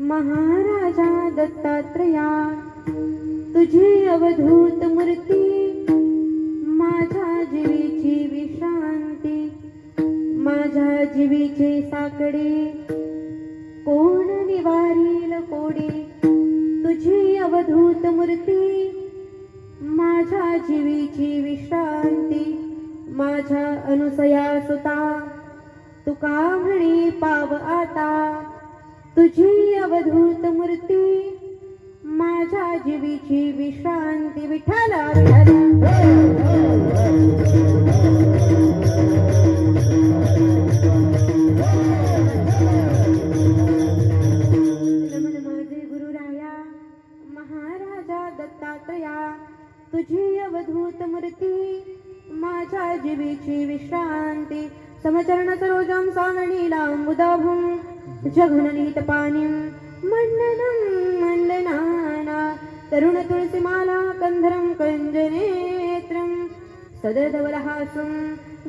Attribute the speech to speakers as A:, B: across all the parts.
A: महाराजा दत्तात्रया, तुझी अवधूत मूर्ती माझ्या जीवीची विश्रांती, माझ्या जीवीचे साकडे कोण निवारील कोडे. तुझी अवधूत मूर्ती माझ्या जीवीची विश्रांती, माझ्या अनुसया सुता तुका म्हणे पाव आता. तुझी अवधूत मूर्ती माझ्या जीवीची विश्रांती. विठ्ठला नमन माझे गुरुराया महाराजा दत्तात्रया, तुझी अवधूत मूर्ती माझ्या जीवीची विश्रांती. समचरण सरोजं सावणीलांबुदाभं जघननीत पाणिं मण्डनं मण्डनाना. तरुण तुळसीमाला कंधरं कञ्जनेत्रं सदधवलहासं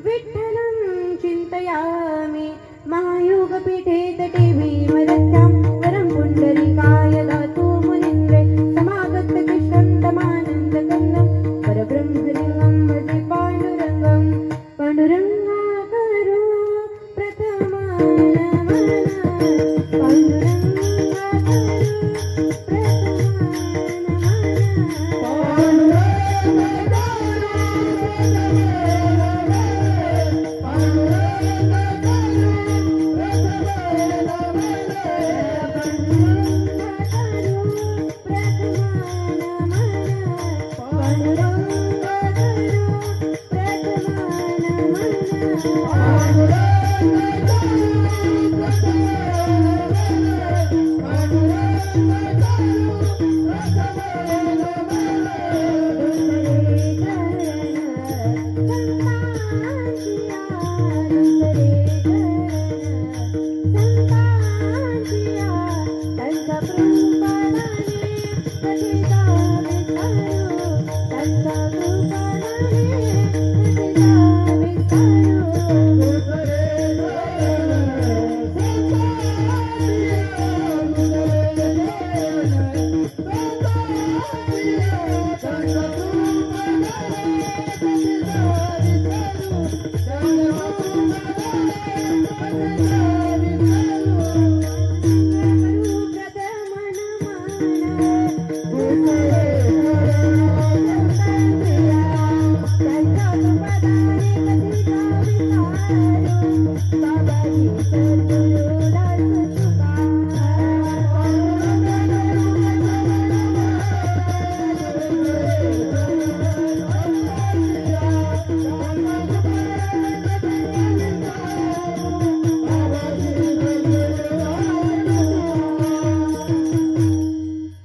A: विठ्ठलं चिन्तयामि. महायोगपीठे तटे भीमरत्यां परं पुण्डरीकाय दातु मुनीन्द्रे. समागत तिष्ठन्तमानन्दकन्दं परब्रह्मलिङ्गं भजे पाण्डुरङ्गं. पाण्डुरङ्गा करो प्रथमा नमः.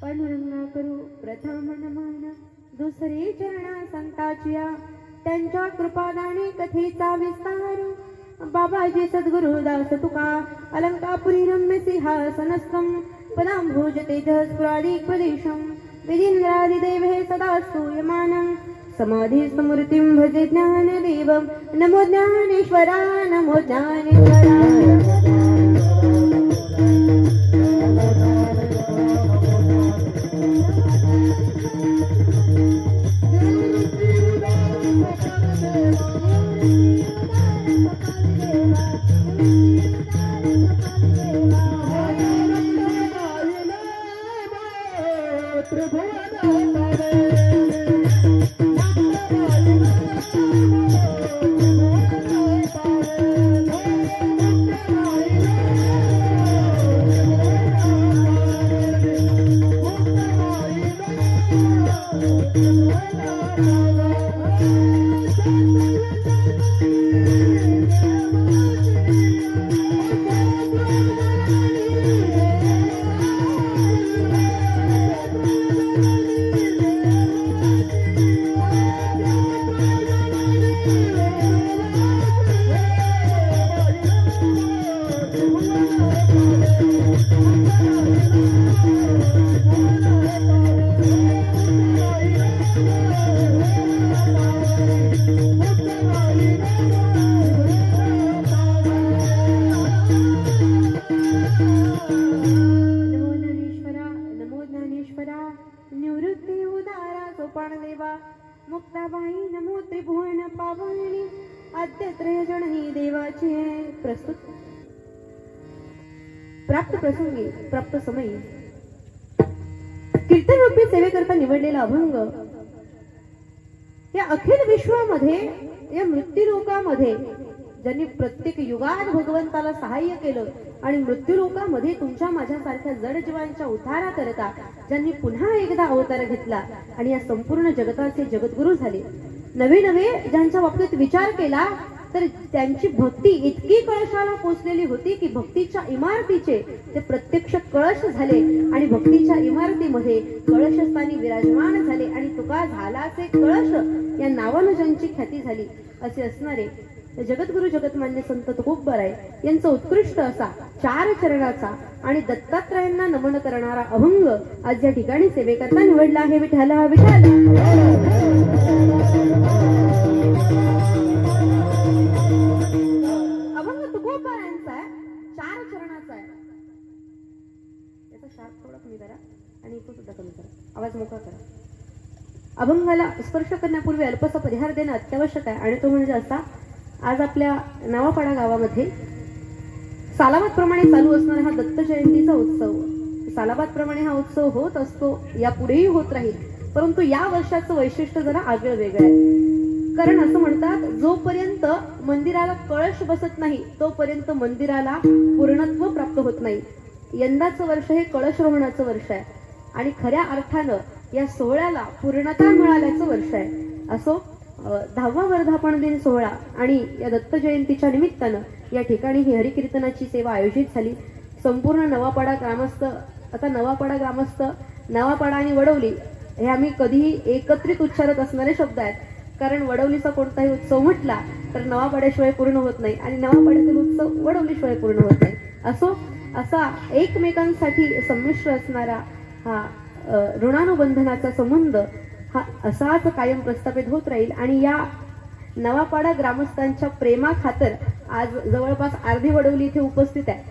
A: पाण्डुरङ्गा करो प्रथमा दुसरे चरणा संताचिया त्यांच्या कृपादानी कथेचा विस्तार. बाबाजी सद्गुरुदास तुका अलंकापुरी रम्य सिंहासनस्थं पदांभुज तेजस्पुरादिक प्रदेशं. विधीन्द्रादिदेव हे सदा स्तूयमानं समाधी समृतिं भजे ज्ञानदेवं. नमो ज्ञानेश्वरा नमो ज्ञानेश्वरा. नमो ज्ञानेश्वरा, नमो ज्ञानेश्वरा, निवृत्ती उदारा सोपान देवा, मुक्ताबाई नमो त्रिभुवन पावनी, आद्य त्रयजननी देवाची प्रस्तुत. प्राप्त प्रसंगी प्राप्त समयी कीर्तनरूपी सेवेकरता निवडलेला अभंग या अखिल विश्वामध्ये, या मृत्यूलोकामध्ये ज्यांनी प्रत्येक युगात भगवंताला सहाय्य केलं आणि मृत्यूलोकामध्ये तुमच्या माझ्यासारख्या जड जीवांच्या उद्धारा करता ज्यांनी पुन्हा एकदा अवतार घेतला आणि या संपूर्ण जगताचे जगद्गुरु झाले. नवे नवे ज्यांच्या बाबतीत विचार केला तर त्यांची भक्ती इतकी कळशाला पोचलेली होती की भक्तीच्या इमारतीचे ते प्रत्यक्ष कळश झाले आणि भक्तीच्या इमारतीमध्ये कळशस्थानी विराजमान झाले आणि तुका झालाचे कळश या नावानं ज्यांची ख्याती झाली असे असणारे जगद्गुरु जगतमान्य संत तुकोबराय यांचा उत्कृष्ट असा 4 चरणाचा आणि दत्तात्रयांना नमन करणारा अभंग आज या ठिकाणी सेवेकरता निवडला आहे. विठाला विठाला अभंग तुकोबरायांचा आहे, 4 चरणाचा आहे. याचा शार्प थोडा कमी करा आणि तो सुद्धा कमी करा, आवाज मोठा करा. अभंगाला स्पर्श करण्यापूर्वी अल्पसा परिहार देणं अत्यावश्यक आहे आणि तो म्हणजे असा. आज आपल्या नवापाडा गावामध्ये सालाबाद प्रमाणे चालू असणारा हा दत्त जयंतीचा उत्सव, सालाबाद प्रमाणे हा उत्सव होत असतो, यापुढेही होत राहील. परंतु या वर्षाचं वैशिष्ट्य जरा आगळं वेगळं आहे. कारण असं म्हणतात जोपर्यंत मंदिराला कळश बसत नाही तोपर्यंत मंदिराला पूर्णत्व प्राप्त होत नाही. यंदाचं वर्ष हे कळशरोहणाचं वर्ष आहे आणि खऱ्या अर्थानं या सोहळ्याला पूर्णता मिळाल्याचं वर्ष आहे. असो 10वा वर्धापन दिन सोहळा आणि या दत्त जयंतीच्या निमित्तानं या ठिकाणी ही हरिकीर्तनाची सेवा आयोजित झाली. संपूर्ण नवापाडा ग्रामस्थ, आता नवापाडा ग्रामस्थ, नवापाडा आणि वडवली हे आम्ही कधीही एकत्रित उच्चारत असणारे शब्द आहेत. कारण वडवलीचा कोणताही उत्सव म्हटला तर नवापाड्याशिवाय पूर्ण होत नाही आणि नवापाड्यातील उत्सव वडवलीशिवाय पूर्ण होत नाही. असो असा एकमेकांसाठी संमिश्र असणारा हा ऋणानुबंधनाचा संबंध हा असाच कायम प्रस्थापित होत राहील. आणि या नवापाडा ग्रामस्थांच्या प्रेमाखातर आज जवळपास अर्धी वडवली इथे उपस्थित आहे.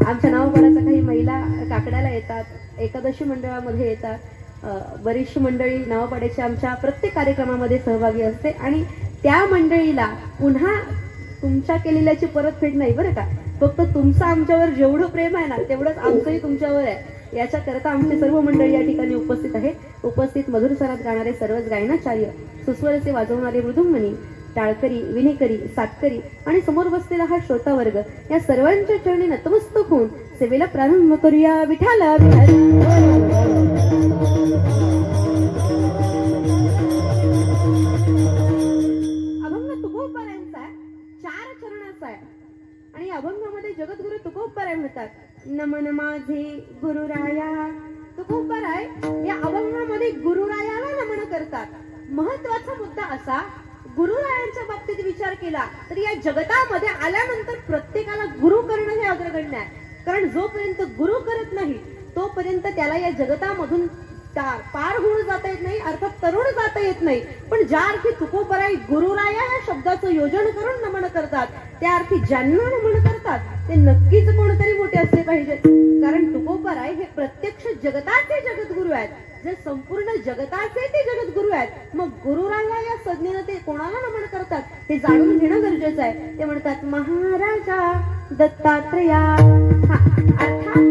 A: आमच्या नवापाड्याच्या काही महिला काकड्याला येतात, एकादशी मंडळामध्ये येतात, बरीचशी मंडळी नवापाड्याची आमच्या प्रत्येक कार्यक्रमामध्ये सहभागी असते आणि त्या मंडळीला पुन्हा तुमच्या केलेल्याची परतफेड नाही बरं का, फक्त तुमचं आमच्यावर जेवढं प्रेम आहे ना तेवढंच आमचंही तुमच्यावर आहे. याच्याकरता आमची सर्व मंडळी या ठिकाणी उपस्थित आहेत. उपस्थित मधुर स्वरात गाणारे सर्वच गायनाचार्य, सुस्वरचे वाजवणारे मृदुंगमणी, टाळकरी, विनेकरी, सातकरी आणि समोर बसलेला हा श्रोता वर्ग या सर्वांच्या चरणी नतमस्तक होऊन सेवेला प्रारंभ करूया. विठाला अभंग तुकोबरायांचा आहे, 4 चरणाचा आहे आणि अभंगामध्ये जगद्गुरु तुकोबराय म्हणतात, नमन माझे गुरुराया. तुकोबराय या अभंगामध्ये गुरुरायाला नमन करतात. महत्वाचा मुद्दा असा, गुरुरायांच्या बाबतीत विचार केला तर या जगतामध्ये आल्यानंतर प्रत्येकाला गुरु करणं हे अग्रगण्य आहे. कारण जोपर्यंत गुरु करत नाही तोपर्यंत त्याला या जगतामधून पार होऊन जाता येत नाही, अर्थात तरुण जाता येत नाही. पण ज्या अर्थी तुकोबराय गुरुराया या शब्दाचं योजन करून नमन करतात त्या अर्थी ज्यांना नमन करतात ते नक्कीच कोणतरी मोठे असले पाहिजेत. कारण तुकोबराय हे प्रत्यक्ष जगताचे जगद्गुरु आहेत, जे संपूर्ण जगताचे ते जगद्गुरु आहेत. मग गुरुराया या संज्ञेनं ते कोणाला नमन करतात हे जाणून घेणं गरजेचं आहे. ते म्हणतात महाराजा दत्तात्रया. अर्थात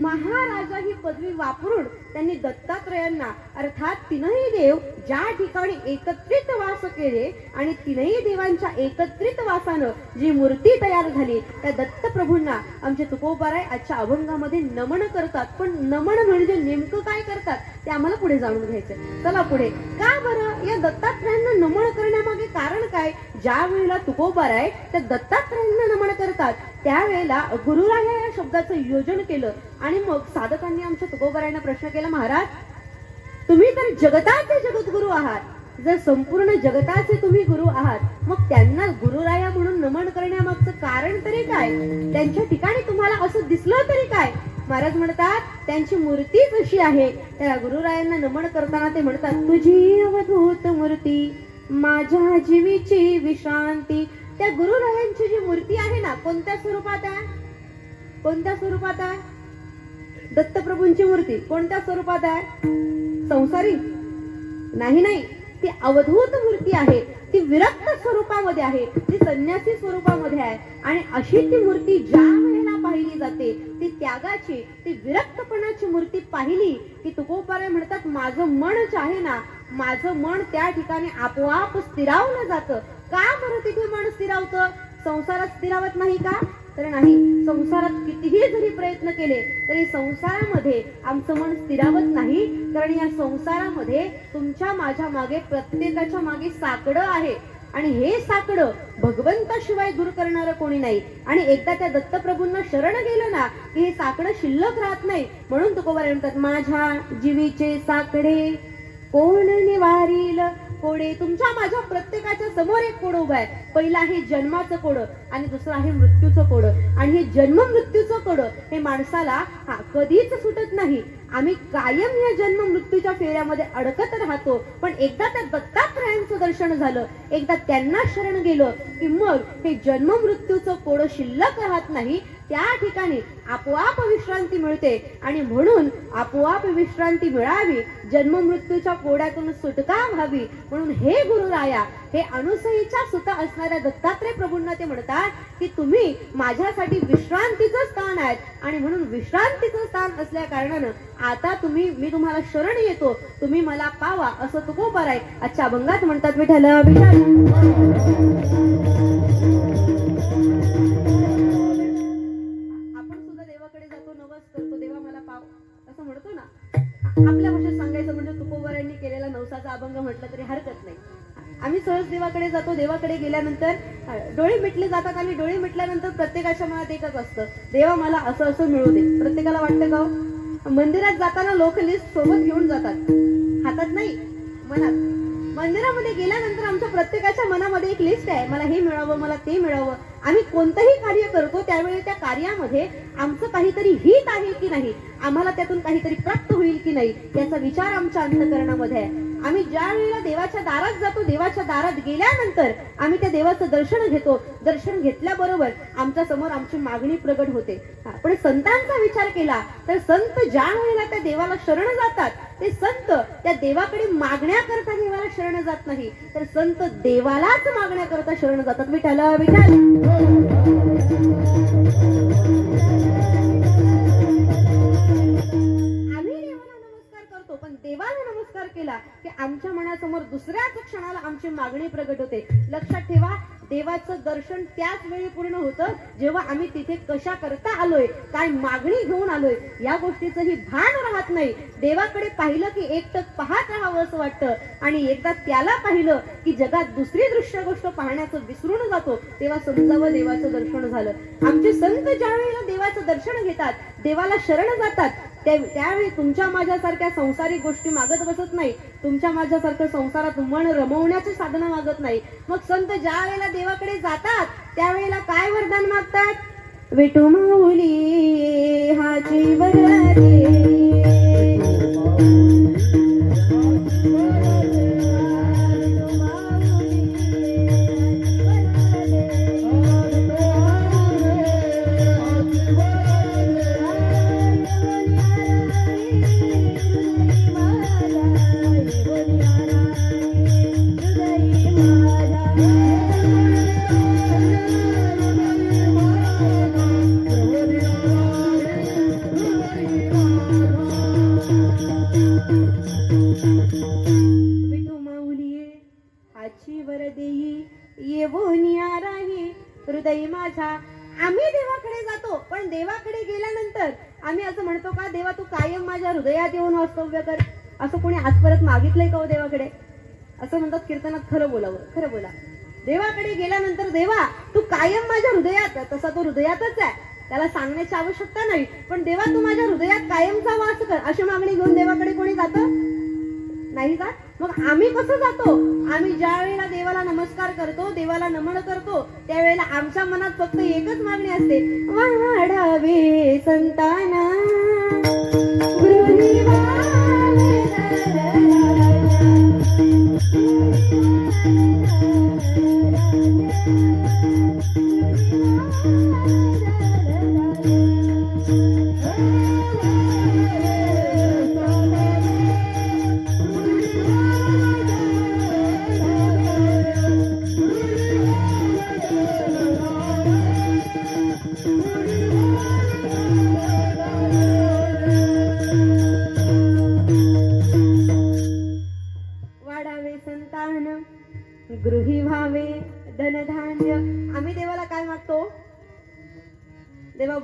A: महाराजा ही पदवी वापरून त्यांनी दत्तात्रयांना अर्थात तीनही देव ज्या ठिकाणी एकत्रित वास केले आणि तीनही देवांच्या एकत्रित वासानं जी मूर्ती तयार झाली त्या दत्तप्रभूंना आमचे तुकोबराय आजच्या अभंगामध्ये नमन करतात. पण नमन म्हणजे नेमकं काय करतात ते आम्हाला पुढे जाणून घ्यायचंय. चला पुढे. का बरं या दत्तात्रयांना नमन करण्यामागे कारण काय? ज्या वेळेला तुकोबराय त्या दत्तात्रयांना नमन करतात त्यावेळेला गुरुराया या शब्दाचं योजन केलं आणि मग साधकांनी आमच्या तुकोबरायांना प्रश्न केला, महाराज तुम्ही तर जगताचे जगद्गुरु आहात, जर संपूर्ण जगताचे तुम्ही गुरु आहात मग त्यांना गुरुराया म्हणून नमन करण्यामागचं कारण तरी काय? त्यांच्या ठिकाणी तुम्हाला असं दिसलं तरी काय? महाराज म्हणतात त्यांची मूर्तीच अशी आहे. त्या गुरुरायांना नमन करताना ते म्हणतात, तुझी अवधूत मूर्ती माझ्या जीवीची विश्रांती. त्या गुरुरायांची जी मूर्ती आहे ना कोणत्या स्वरूपात आहे? कोणत्या स्वरूपात आहे? दत्तप्रभूंची मूर्ती कोणत्या स्वरूपात आहे? संसारी नाही, नाही, ती अवधूत मूर्ती आहे, ती विरक्त स्वरूपामध्ये आहे, ती संन्यासी स्वरूपामध्ये आहे. आणि अशी ती मूर्ती ज्या वेळेला पाहिली जाते, ती त्यागाची, ती विरक्तपणाची मूर्ती पाहिली की तुकोबाराय म्हणतात, माझं मनच आहे ना, माझं मन त्या ठिकाणी आपोआप स्थिरावलं जातं. का बरं तिथे मन स्थिरावतं? संसारात स्थिरावत नाही का? तर नाही. संसारात कितीही जरी प्रयत्न केले तरी संसारामध्ये आमचं मन स्थिरावत नाही. कारण या संसारामध्ये तुमच्या माझ्या मागे, प्रत्येकाच्या मागे साकडं आहे. आणि हे साकडं भगवंताशिवाय दूर करणारं कोणी नाही. आणि एकदा त्या दत्तप्रभूंना शरण गेलं ना की हे साकडं शिल्लक राहत नाही. म्हणून तुकोबाराय म्हणतात, माझ्या जीवीचे साकडे कोण निवारील कोडे. तुमच्या माझ्या प्रत्येकाच्या समोर एक कोड उभं आहे. पहिलं आहे जन्माचं कोड आणि दुसरं आहे मृत्यूचं कोड. आणि हे जन्म मृत्यूचं कोड हे माणसाला कधीच सुटत नाही. आम्ही कायम या जन्म मृत्यूच्या फेऱ्यामध्ये अडकत राहतो. पण एकदा त्या दत्तात्रयांचं दर्शन झालं, एकदा त्यांना शरण गेलं की मग हे जन्म मृत्यूचं कोड शिल्लक राहत नाही. त्या ठिकाणी आपोआप विश्रांती मिळते. आणि म्हणून आपोआप विश्रांती मिळावी, जन्म मृत्यूच्या कोड्यातून सुटका व्हावी, म्हणून हे गुरुराया, हे अनुसयीच्या सुत असणाऱ्या दत्तात्रय प्रभूंना ते म्हणतात की तुम्ही माझ्यासाठी विश्रांतीचं स्थान आहेत. आणि म्हणून विश्रांतीचं स्थान असल्या कारणानं आता मी तुम्हाला शरण येतो, तुम्ही मला पावा, असं तुकोबाराय आजच्या अभंगात म्हणतात. विठ्ठल करतो, देवा मला पाव, असं म्हणतो ना. आपल्या भाषेत सांगायचं म्हणजे तुकोबारायांनी केलेला नवसाचा अभंग म्हटलं तरी हरकत नाही. आम्ही सहज देवाकडे जातो. देवाकडे गेल्यानंतर डोळे मिटले जातात आणि डोळे मिटल्यानंतर प्रत्येकाच्या मनात एकच असतं, देवा मला असं असं मिळू दे. प्रत्येकाला वाटतं का? मंदिरात जाताना लोक लिस्ट सोबत घेऊन जातात, हातात नाही, मनात. मंदिरामध्ये गेल्यानंतर आमच्या प्रत्येकाच्या मनामध्ये एक लिस्ट आहे, मला हे मिळावं, मला ते मिळावं. आम्ही कोणतंही कार्य करतो त्यावेळी त्या कार्यामध्ये आमचं काहीतरी हित आहे की नाही, आम्हाला त्यातून काहीतरी प्राप्त होईल की नाही, याचा विचार आमच्या अंतःकरणामध्ये आहे. आम्ही ज्या वेळेला देवाच्या दारात जातो, देवाच्या दारात गेल्यानंतर आम्ही त्या देवाचं दर्शन घेतो. दर्शन घेतल्याबरोबर आमच्या समोर आमची मागणी प्रगट होते. पण संतांचा विचार केला तर संत ज्या वेळेला त्या देवाला शरण जातात, ते संत त्या देवाकडे मागण्याकरता देवाला शरण जात नाही, तर संत देवालाच मागण्याकरता शरण जातात. विठ्ठल विठ्ठल. पण देवाला नमस्कार केला की आमच्या मनासमोर दुसऱ्याच क्षणाला आमची मागणी प्रगट होते. लक्षात ठेवा, देवाचं दर्शन त्याच वेळी पूर्ण होतं जेव्हा आम्ही तिथे कशा करता आलोय, काय मागणी घेऊन आलोय, या गोष्टीचंही भान राहत नाही. देवाकडे पाहिलं की एकटक पाहत राहावं असं वाटतं. आणि एकदा त्याला पाहिलं की जगात दुसरी दृश्य गोष्ट पाहण्याचं विसरून जातो, तेव्हा समजावं देवाचं दर्शन झालं. आमचे संत ज्या वेळेला देवाचं दर्शन घेतात, देवाला शरण जातात, त्यावेळी तुमच्या माझ्यासारख्या संसारिक गोष्टी मागत बसत नाही, तुमच्या माझ्यासारखं संसारात मन रमवण्याची साधनं मागत नाही. मग संत ज्या वेळेला देवाकडे जातात त्यावेळेला काय वरदान मागतात? विठू माऊली हाची वरदे, हृदय माझा. आम्ही देवाकडे जातो, पण देवाकडे गेल्यानंतर आम्ही असं म्हणतो का, देवा तू कायम माझ्या हृदयात येऊन वास्तव्य कर. असं कोणी आजपर्यंत मागितलंय का हो देवाकडे? असं म्हणतात कीर्तनात, खरं बोलावं, खरं बोला. देवाकडे गेल्यानंतर देवा तू कायम माझ्या हृदयात, तसा तो हृदयातच आहे, त्याला सांगण्याची आवश्यकता नाही, पण देवा तू माझ्या हृदयात कायमचा वास कर, अशी मागणी घेऊन देवाकडे कोणी जातं? नाही का? मग आम्ही कसं जातो? आम्ही ज्या वेळेला देवाला नमस्कार करतो, देवाला नमन करतो, त्यावेळेला आमच्या मनात फक्त एकच मागणी असते, वाढावे संताना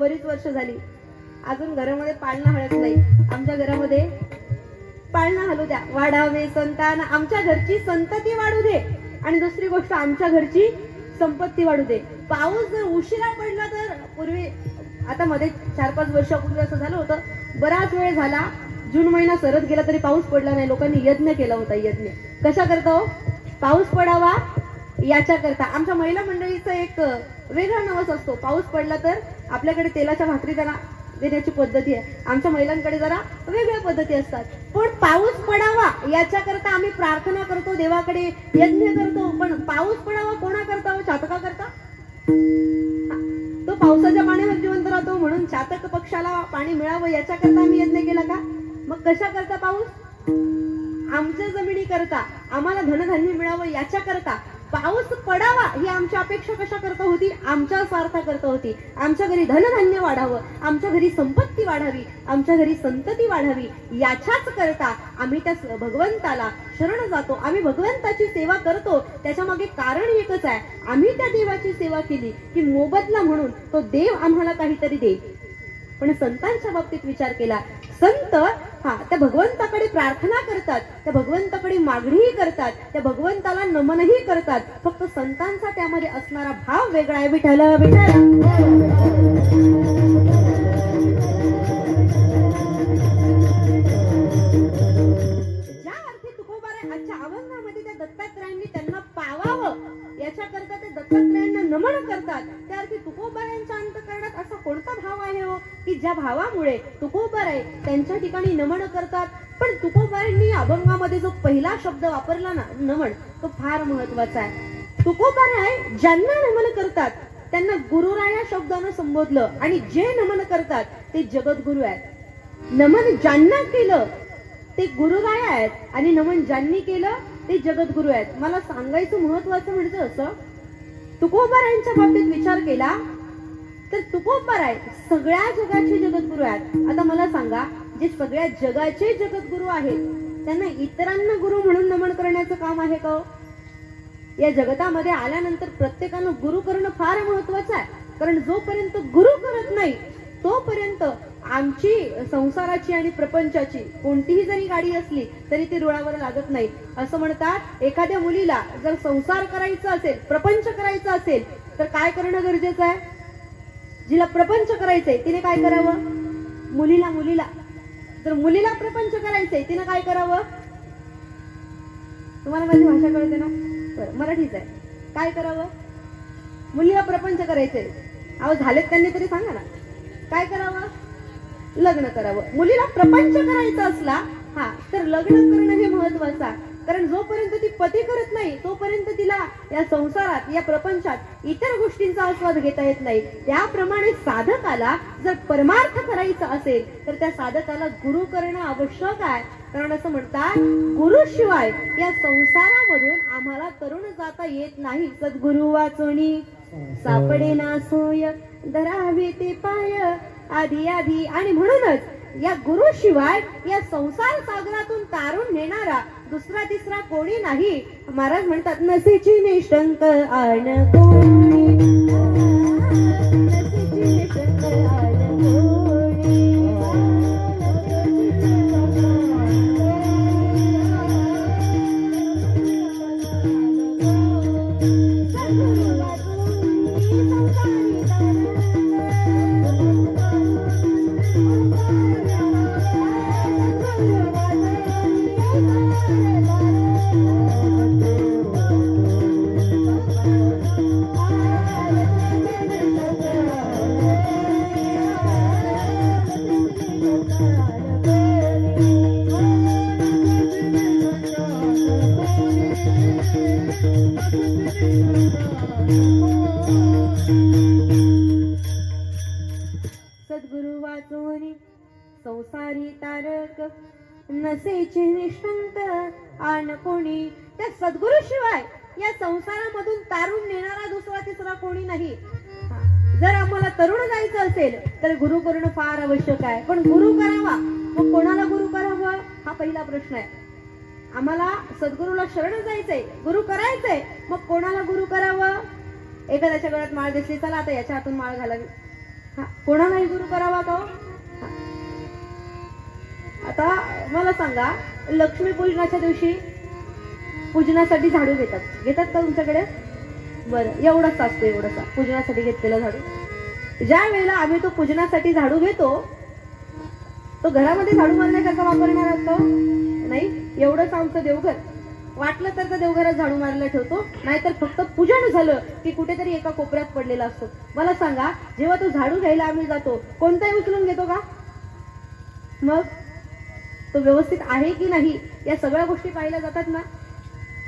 A: बरीच वर्ष झाली, अजून घरामध्ये पाळणा हळत नाही. आमच्या घरामध्ये पाळणा हलू द्या, वाढावे संतान, आमच्या घरची संतती वाढू दे, आणि दुसरी गोष्ट आमच्या घरची संपत्ती वाढू दे. पाऊस जर उशिरा पडला तर, पूर्वी आता मध्ये 4-5 वर्षापूर्वी असं झालं होतं, बराच वेळ झाला, जून महिना सरत गेला तरी पाऊस पडला नाही. लोकांनी यज्ञ केला होता. यज्ञ कशा करता हो? पाऊस पडावा याच्या करता. आमच्या महिला मंडळीचा एक वेगळा नवस असतो. पाऊस पडला तर आपल्याकडे तेलाच्या भाकरी त्यांना देण्याची पद्धती आहे. आमच्या महिलांकडे जरा वेगळ्या पद्धती असतात. पण पाऊस पडावा याच्या करता आम्ही प्रार्थना करतो, देवाकडे यज्ञ करतो. पण पाऊस पडावा कोणा करता हो? चातका करता. तो पावसाच्या पाण्यावर जिवंत राहतो म्हणून चातक पक्षाला पाणी मिळावं याच्या करता आम्ही यज्ञ केला का? मग कशा करता पाऊस? आमच्या जमिनी करता, आम्हाला धनधान्य मिळावं याच्या करता. पाऊस पडावा ही आमची अपेक्षा कशा करता होती? आमच्या स्वार्था करता होती. आमच्या घरी धनधान्य वाढावं, आमच्या घरी संपत्ती वाढावी, आमच्या घरी संतती वाढावी याच्याच करता आम्ही त्या भगवंताला शरण जातो. आम्ही भगवंताची सेवा करतो. त्याच्या मागे कारण एकच आहे, आम्ही त्या देवाची सेवा केली की मोबदला म्हणून तो देव आम्हाला काहीतरी देईल. पण संतांच्या बाबतीत विचार केला, संत त्या भगवंताकडे प्रार्थना करतात, त्या भगवंताकडे मागणीही करतात, त्या भगवंताला नमनही करतात. फक्त संतांचा त्यामध्ये असणारा भाव वेगळा आहे. विठ्ठल विठ्ठल. ज्या अर्थी तुकोबाराय आजच्या अभंगामध्ये त्या दत्तात्रयांनी त्यांना पावावं याच्या करता ते दत्तात्रयांना नमन करतात. त्या अर्थी तुकोबारायांच्या अंतःकरणात असा कोणता भाव आहे हो की ज्या भावामुळे तुकोबाराय त्यांच्या ठिकाणी नमन करतात. पण तुकोबारायांनी अभंगामध्ये जो पहिला शब्द वापरला ना, नमन, तो फार महत्वाचा आहे. तुकोबाराय ज्यांना नमन करतात त्यांना गुरुराया शब्दानं संबोधलं, आणि जे नमन करतात ते जगद्गुरु आहेत. नमन ज्यांना केलं ते गुरुराया आहेत, आणि नमन ज्यांनी केलं ते जगद्गुरु आहेत. मला सांगायचं महत्वाचं म्हणजे असं, तुकोबारायांच्या बाबतीत विचार केला तर तुकोबाराय सगळ्या जगाचे जगद्गुरु आहेत. आता मला सांगा, जे सगळ्या जगाचे जगद्गुरु आहेत त्यांना इतरांना गुरु म्हणून नमन करण्याचं काम आहे का? या जगतामध्ये आल्यानंतर प्रत्येकानं गुरु करणं फार महत्वाचं आहे. कारण जोपर्यंत गुरु करत नाही तोपर्यंत आमची संसाराची आणि प्रपंचाची कोणतीही जरी गाडी असली तरी ती रुळावर लागत नाही. असं म्हणतात, एखाद्या मुलीला जर संसार करायचा असेल, प्रपंच करायचा असेल तर काय करणं गरजेचं आहे? जिला प्रपंच करायचंय तिने काय करावं? मुलीला जर मुलीला प्रपंच करायचंय तिने काय करावं? तुम्हाला माझी भाषा कळते ना? बरं, मराठीच आहे. काय करावं? मुलीला प्रपंच करायचंय, अहो झालेत त्यांनी तरी सांगा ना. काय करावं? लग्न करावं. मुलीला प्रपंच करायचा असला तर लग्न करणं हे महत्वाचं आहे. कारण जोपर्यंत ती पती करत नाही तोपर्यंत तिला या संसारात, या प्रपंचात इतर गोष्टींचा आस्वाद घेता येत नाही. त्याप्रमाणे साधकाला जर परमार्थ करायचा असेल तर त्या साधकाला गुरु करणं आवश्यक आहे. कारण असं म्हणतात, गुरुशिवाय या संसारामधून आम्हाला तरुण जाता येत नाही. सद्गुरु वाचोनी सापडे ना सोय, धरावे ते पाय आधी आधी. आणि म्हणूनच या गुरुशिवाय या संसार सागरातून तारून नेणारा दुसरा तिसरा कोणी नाही. महाराज म्हणतात, नसेची निष्ठंक आण कोणी, नसेची निष्ठंक आण कोणी. सद्गुरु वाचोनी संसारी तारक, नसेची निष्ठंक आण कोणी. त्या सद्गुरु शिवाय या संसारामधून तारून नेणारा दुसरा तिसरा कोणी नाही. जर आम्हाला तरुण जायचं असेल तर गुरु करणं फार आवश्यक आहे. पण गुरु करावा, मग कोणाला गुरु करावं हा पहिला प्रश्न आहे. आम्हाला सद्गुरूला शरण जायचंय, गुरु करायचंय, मग कोणाला गुरु करावं? एखाद्याच्या गळ्यात माळ दिसली, चला आता याच्या हातून माळ घालावी. कोणालाही गुरु करावा का हो? आता मला सांगा, लक्ष्मी पूजनाच्या दिवशी पूजनासाठी झाडू घेतात का तुमच्याकडे? बरं, एवढाच असतो, एवढासा पूजनासाठी घेतलेला झाडू. ज्या वेळेला आम्ही तो पूजनासाठी झाडू घेतो, तो घरामध्ये झाडू मारण्याकरता वापरणार आहोत का? नाही. एवढंच आमचं देवघर. वाटलं तर देवघरात झाडू मारायला ठेवतो, नाहीतर फक्त पूजन झालं की कुठेतरी एका कोपऱ्यात पडलेला असतो. मला सांगा, जेव्हा तो झाडू घ्यायला आम्ही जातो, कोणताही उचलून घेतो का? मग तो व्यवस्थित आहे की नाही या सगळ्या गोष्टी पाहिल्या जातात ना.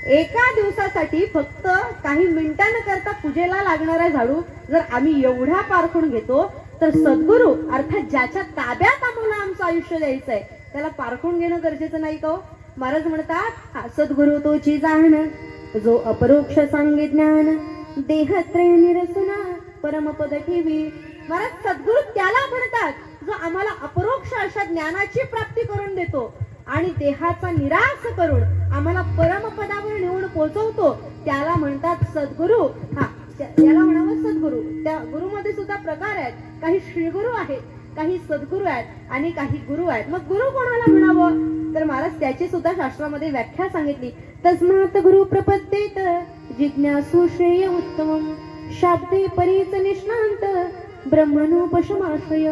A: एका दिवसासाठी फक्त काही मिनिटांना करता पूजेला लागणारा झाडू जर आम्ही एवढा पारखून घेतो, तर सद्गुरू अर्थात ज्याच्या ताब्यात आम्हाला आमचं आयुष्य द्यायचंय त्याला पारखून घेणं गरजेचं नाही का हो? महाराज म्हणतात, सद्गुरु तोची जाण जो अपरोक्ष सांगे ज्ञान देहत्रय निरसुना परमपद ठेवी. महाराज, सद्गुरू त्याला म्हणतात जो आम्हाला अपरोक्ष अशा ज्ञानाची प्राप्ती करून देतो आणि देहाचा निराश करून आम्हाला परमपदावर नेऊन पोहोचवतो, त्याला म्हणतात सद्गुरू. याला म्हणावं सद्गुरू. त्या गुरुमध्ये सुद्धा प्रकार आहेत. काही श्रीगुरु आहेत, काही सद्गुरू आहेत आणि काही गुरु आहेत. मग गुरु कोणाला म्हणावं? तर महाराज त्याची सुद्धा शास्त्रामध्ये व्याख्या सांगितली. तस्मात् गुरु प्रपद्येत जिज्ञासु श्रेय उत्तमं शाब्दे परीच निष्णांत ब्रह्मणोपशमाश्रय.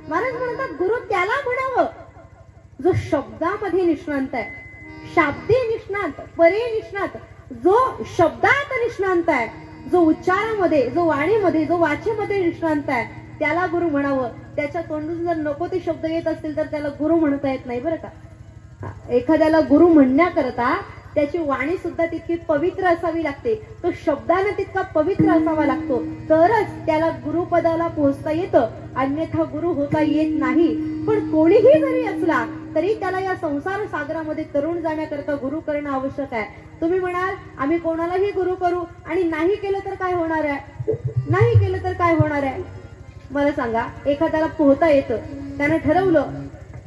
A: महाराज म्हणतात, गुरु त्याला म्हणावं जो शब्दामध्ये निष्णांत आहे, शाब्दे निष्णांत, परे निष्णांत, जो शब्दात निष्णांत आहे, जो उच्चारामध्ये, जो वाणीमध्ये, जो वाचेमध्ये निष्णांत आहे, त्याला गुरु म्हणावं. त्याच्या तोंडून जर नको ते शब्द येत असतील तर त्याला गुरु म्हणता येत नाही बरं का. एखाद्याला गुरु म्हणण्याकरता त्याची वाणी सुद्धा तितकी पवित्र असावी लागते, तो शब्दाने तितका पवित्र असावा लागतो, तरच त्याला गुरुपदाला पोहोचता येतं, अन्यथा गुरु होता येत नाही. पण कोणीही जरी असला तरी त्याला या संसार सागरामध्ये तरुण जाण्याकरता गुरु करणं आवश्यक आहे. तुम्ही म्हणाल आम्ही कोणालाही गुरु करू आणि नाही केलं तर काय होणार आहे? नाही केलं तर काय होणार आहे? मला सांगा, एखाद्याला पोहता येतं, त्यानं ठरवलं,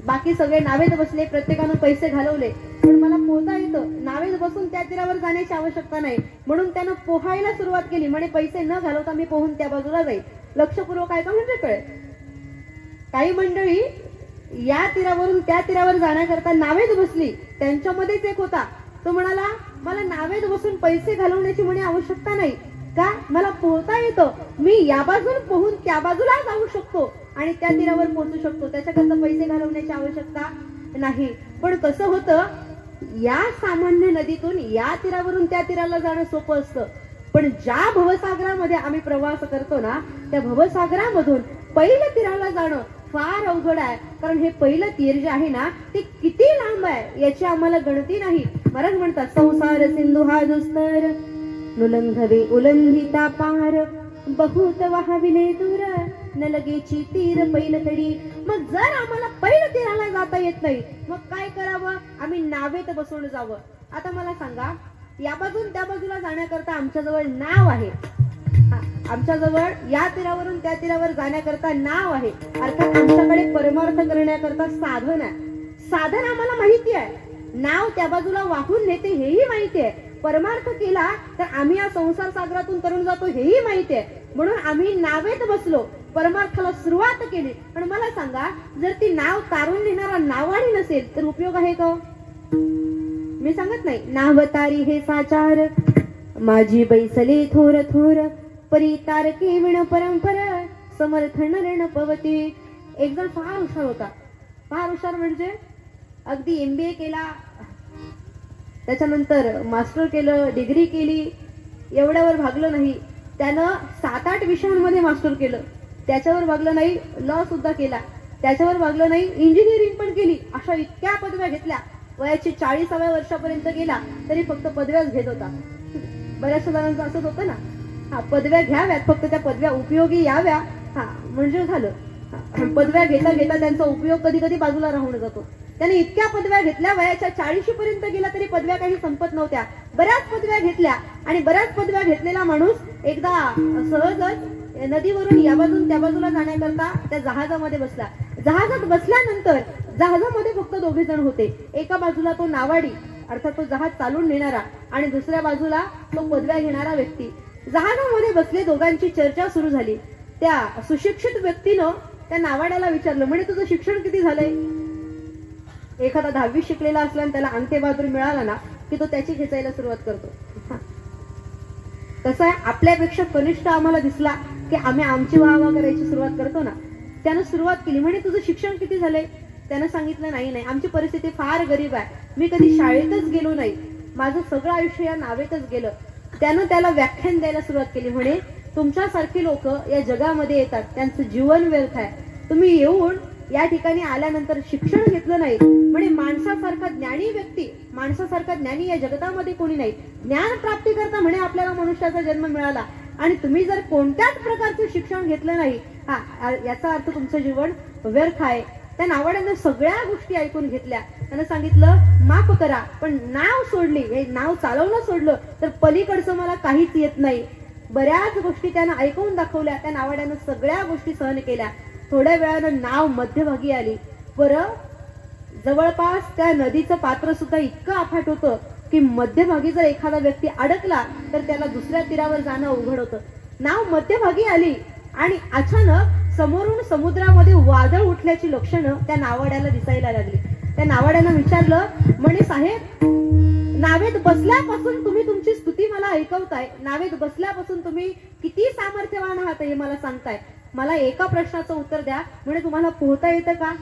A: बाकी सगळे नावेत बसले, प्रत्येकानं पैसे घालवले, पण मला पोहता येतं, नावेत बसून त्या तीरावर जाण्याची आवश्यकता नाही, म्हणून त्यानं पोहायला सुरुवात केली. म्हणे पैसे न घालवता मी पोहून त्या बाजूला जाईल. लक्षपूर्वक ऐका म्हणजे कळेल. काही मंडळी या तीरावरून त्या तीरावर जाण्याकरता नावेत बसली, त्यांच्यामध्येच एक होता, तो म्हणाला मला नावेत बसून पैसे घालवण्याची म्हणे आवश्यकता नाही का, मला पोहता येतं, मी या बाजून पोहून त्या बाजूला जाऊ शकतो आणि त्या तीरावर पोहोचू शकतो, त्याच्याकरता पैसे घालवण्याची आवश्यकता नाही. पण कसं होतं, या सामान्य नदीतून या तीरावरून त्या तीराला जाणं सोपं असतं, पण ज्या भवसागरामध्ये आम्ही प्रवास करतो ना, त्या भवसागरामधून पहिल्या तीराला जाणं फार अवघड आहे. कारण हे पहिलं तीर जे आहे ना, ते किती लांब आहे याची आम्हाला गणती नाही. महाराज म्हणतात, संसार सिंधू हा दुस्तर नुलंघवे उलंघिता पार बहुत वाहविले दूर न लगेची तीर पैल तडी. मग जर आम्हाला पहिलं तीराला जाता येत नाही, मग काय करावं? आम्ही नावेत बसून जावं. आता मला सांगा, या बाजून त्या बाजूला जाण्याकरता आमच्याजवळ नाव आहे, आमच्याजवळ या तीरावरून त्या तीरावर जाण्याकरता नाव आहे, अर्थात आमच्याकडे परमार्थ करण्याकरता साधन आहे. साधन आम्हाला माहिती आहे, नाव त्या बाजूला वाहून नेते हेही माहिती आहे, परमार्थ केला तर आम्ही या संसार सागरातून तरुण जातो हेही माहिती आहे, म्हणून आम्ही नावेत बसलो, परमार्थाला सुरुवात केली. पण मला सांगा, जर ती नाव तारून नेणारा नावाडी नसेल तर उपयोग आहे का? मी सांगत नाही, नावतारी हे साचार माझी बैसले थोर थोर परी तारके विण परंपरा समर्थन ऋण पवती. एक जण फार हुशार होता, फार हुशार म्हणजे अगदी MBA केला, त्याच्यानंतर मास्टर केलं, डिग्री केली, एवढ्यावर भागलं नाही. त्यानं 7-8 विषयांमध्ये मास्टर केलं, त्याच्यावर भागलं नाही, लॉ सुद्धा केला, त्याच्यावर भागलं नाही, इंजिनिअरिंग पण केली. अशा इतक्या पदव्या घेतल्या, वयाची 40व्या वर्षापर्यंत गेला तरी फक्त पदव्याच घेत होता. बऱ्याचशा जणांचं असंच होतं ना, पदव्या घ्याव्यात, फक्त त्या पदव्या उपयोगी याव्या, म्हणजे झालं. पदव्या घेता घेता त्यांचा उपयोग कधी कधी बाजूला राहून जातो. त्याने इतक्या पदव्या घेतल्या, वयाच्या 40 पर्यंत गेला तरी पदव्या काही संपत नव्हत्या. बऱ्याच पदव्या घेतल्या आणि बऱ्याच पदव्या घेतलेला माणूस एकदा सहजच नदीवरून या बाजून त्या बाजूला जाण्याकरता त्या जहाजामध्ये बसला. जहाजात बसल्यानंतर जहाजामध्ये फक्त 2 जण होते. एका बाजूला तो नावाडी, अर्थात तो जहाज चालून नेणारा, आणि दुसऱ्या बाजूला तो पदव्या घेणारा व्यक्ती. जहाजामध्ये बसले, दोघांची चर्चा सुरू झाली. त्या सुशिक्षित व्यक्तीनं त्या नावाड्याला विचारलं, म्हणे तुझं शिक्षण किती झालंय? एखादा 10वी शिकलेला असला आणि त्याला अंगठेबहादूर मिळाला ना की तो त्याची खेचायला सुरुवात करतो. कसं आहे, आपल्यापेक्षा कनिष्ठ आम्हाला दिसला की आम्ही आमची वाहवा करायची सुरुवात करतो ना. त्यानं सुरुवात केली, म्हणे तुझं शिक्षण किती झालंय? त्यानं सांगितलं, नाही आमची परिस्थिती फार गरीब आहे, मी कधी शाळेतच गेलो नाही, माझं सगळं आयुष्य या नावेतच गेलं. त्यानं त्याला व्याख्यान द्यायला सुरुवात केली, म्हणे तुमच्यासारखी लोक या जगामध्ये येतात, त्यांचं जीवन व्यर्थ आहे. तुम्ही येऊन या ठिकाणी आल्यानंतर शिक्षण घेतलं नाही, म्हणे माणसासारखा ज्ञानी व्यक्ती, माणसासारखा ज्ञानी या जगतामध्ये कोणी नाही. ज्ञान प्राप्ती करता म्हणे आपल्याला मनुष्याचा जन्म मिळाला, आणि तुम्ही जर कोणत्याच प्रकारचं शिक्षण घेतलं नाही, याचा अर्थ तुमचं जीवन व्यर्थ आहे. त्या नावाड्यानं सगळ्या गोष्टी ऐकून घेतल्या. त्यानं सांगितलं, माफ करा, पण नाव सोडली, हे नाव चालवणं सोडलं तर पलीकडचं मला काहीच येत नाही. बऱ्याच गोष्टी त्यानं ऐकून दाखवल्या. त्या नावाड्यानं सगळ्या गोष्टी सहन केल्या. थोड्या वेळानं नाव मध्यभागी आली. बरं, जवळपास त्या नदीचं पात्र सुद्धा इतकं अफाट होतं की मध्यभागी जर एखादा व्यक्ती अडकला तर त्याला दुसऱ्या तीरावर जाणं अवघड होतं. नाव मध्यभागी आली आणि अचानक समोरून समुद्रामध्ये वादळ उठल्याची लक्षणं त्या नावाड्याला दिसायला लागली. त्या नावाड्यानं विचारलं, म्हणे साहेब, नावेत बसल्यापासून तुम्ही तुमची स्तुती मला ऐकवताय, नावेत बसल्यापासून तुम्ही किती सामर्थ्यवान आहात हे मला सांगताय, मला एका प्रश्नाचं उत्तर द्या, म्हणे तुम्हाला पोहता येतं का?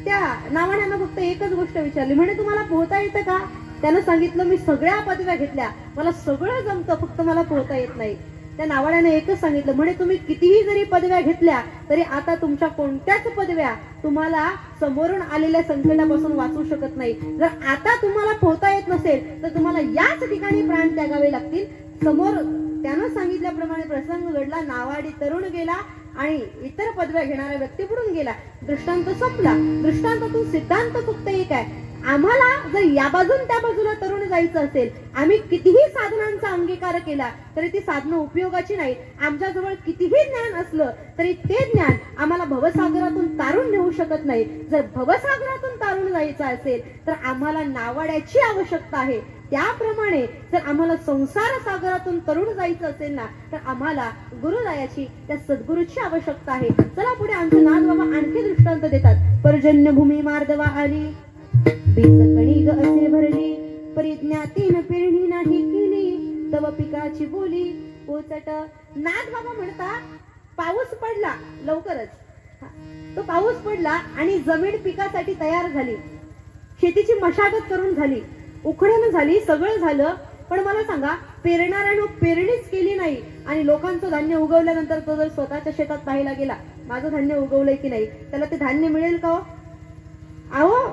A: त्या नावाड्यानं फक्त एकच गोष्ट विचारली, म्हणे तुम्हाला पोहता येतं का? त्यानं सांगितलं, मी सगळ्या पदव्या घेतल्या, मला सगळं जमतं, फक्त मला पोहता येत नाही. त्या नावाड्याने एकच सांगितलं, म्हणे तुम्ही कितीही जरी पदव्या घेतल्या तरी आता तुमच्या कोणत्याच पदव्या तुम्हाला समोरून आलेल्या संकटापासून वाचू शकत नाही. जर आता तुम्हाला पोहता येत नसेल तर तुम्हाला याच ठिकाणी प्राण त्यागावे लागतील. समोर त्यानं सांगितल्याप्रमाणे प्रसंग घडला. नावाडी तरुण गेला आणि इतर पदव्या घेणारा व्यक्ती बुडून गेला. दृष्टांत संपला. दृष्टांतातून सिद्धांत फक्त एक आहे, आम्हाला जर या बाजून त्या बाजूला तरुण जायचं असेल, आम्ही कितीही साधनांचा अंगीकार केला तरी ती साधनं उपयोगाची नाही. आमच्याजवळ कितीही ज्ञान असलं तरी ते ज्ञान आम्हाला भवसागरातून तारून नेऊ शकत नाही. जर भवसागरातून तारून जायचं असेल तर आम्हाला नावाड्याची आवश्यकता आहे. त्याप्रमाणे जर आम्हाला संसार सागरातून तरुण जायचं असेल ना तर आम्हाला गुरुरायाची, त्या सद्गुरूची आवश्यकता आहे. चला पुढे आमचे नाथ बाबा आणखी दृष्टांत देतात. पर्जन्य भूमी मार्दवा आली, बीज कणिग असे भरली, परिज्ञातीन पेरणी नाही केली, तव पिकाची बोली पोचट. नाथ बाबा म्हणतात, पाऊस पडला लवकरच, तो पाऊस पडला आणि जमीन पिकासाठी तयार झाली, शेतीची मशागत करून झाली, उखडण झाली, सगळं झालं. पण मला सांगा, पेरणाऱ्यानं पेरणीच केली नाही आणि लोकांचं धान्य उगवल्यानंतर तो जर स्वतःच्या शेतात पाहायला गेला, माझं धान्य उगवलंय की नाही, त्याला ते धान्य मिळेल का? अहो,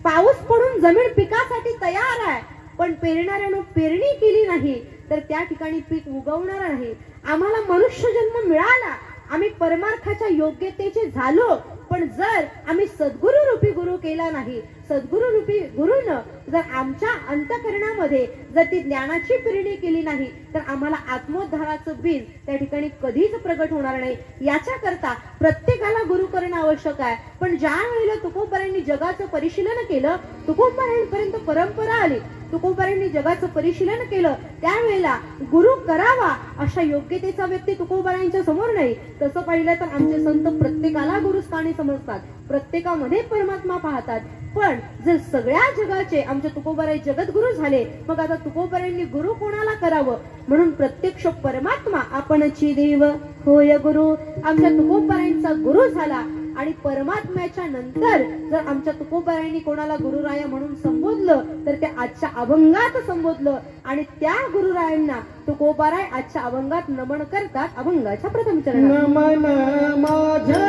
A: पाऊस पडून जमीन पिकासाठी तयार आहे, पण पेरणाऱ्यानं पेरणी केली नाही तर त्या ठिकाणी पीक उगवणार नाही. आम्हाला मनुष्य जन्म मिळाला, आम्ही परमार्थाच्या योग्यतेचे झालो, पण जर आम्ही सद्गुरु रूपी गुरु केला नाही, सद्गुरु रूपी गुरुनं जर आमच्या अंतःकरणामध्ये जर ती ज्ञानाची पेरणी केली नाही तर आम्हाला आत्मोद्धाराचं बीज त्या ठिकाणी कधीच प्रगट होणार नाही. याच्याकरता प्रत्येकाला गुरु करणं आवश्यक आहे. पण ज्या वेळेला तुकोबारायांनी जगाचं परिशीलन केलं, तुकोबारायांपर्यंत परंपरा आली, तुकोबारायांनी जगाचं परिशीलन केलं, त्यावेळेला गुरु करावा अशा योग्यतेचा व्यक्ती तुकोबारायांच्या समोर नाही. तसं पाहिलं तर आमचे संत प्रत्येकाला गुरुस्थानी समजतात, प्रत्येकामध्ये परमात्मा पाहतात. पण जर सगळ्या जगाचे आमचे तुकोबाराय जगद्गुरु झाले, मग आता तुकोबारायांनी गुरु कोणाला करावं? म्हणून प्रत्यक्ष परमात्मा आपणची देव होय गुरु आमच्या तुकोबारायांचा गुरु झाला. आणि परमात्म्याच्या नंतर जर आमच्या तुकोबारायांनी कोणाला गुरुराया म्हणून संबोधलं तर ते आजच्या अभंगात संबोधलं आणि त्या गुरुरायांना तुकोबाराय आजच्या अभंगात नमन करतात. अभंगाच्या प्रथम चरण.
B: नमन माझे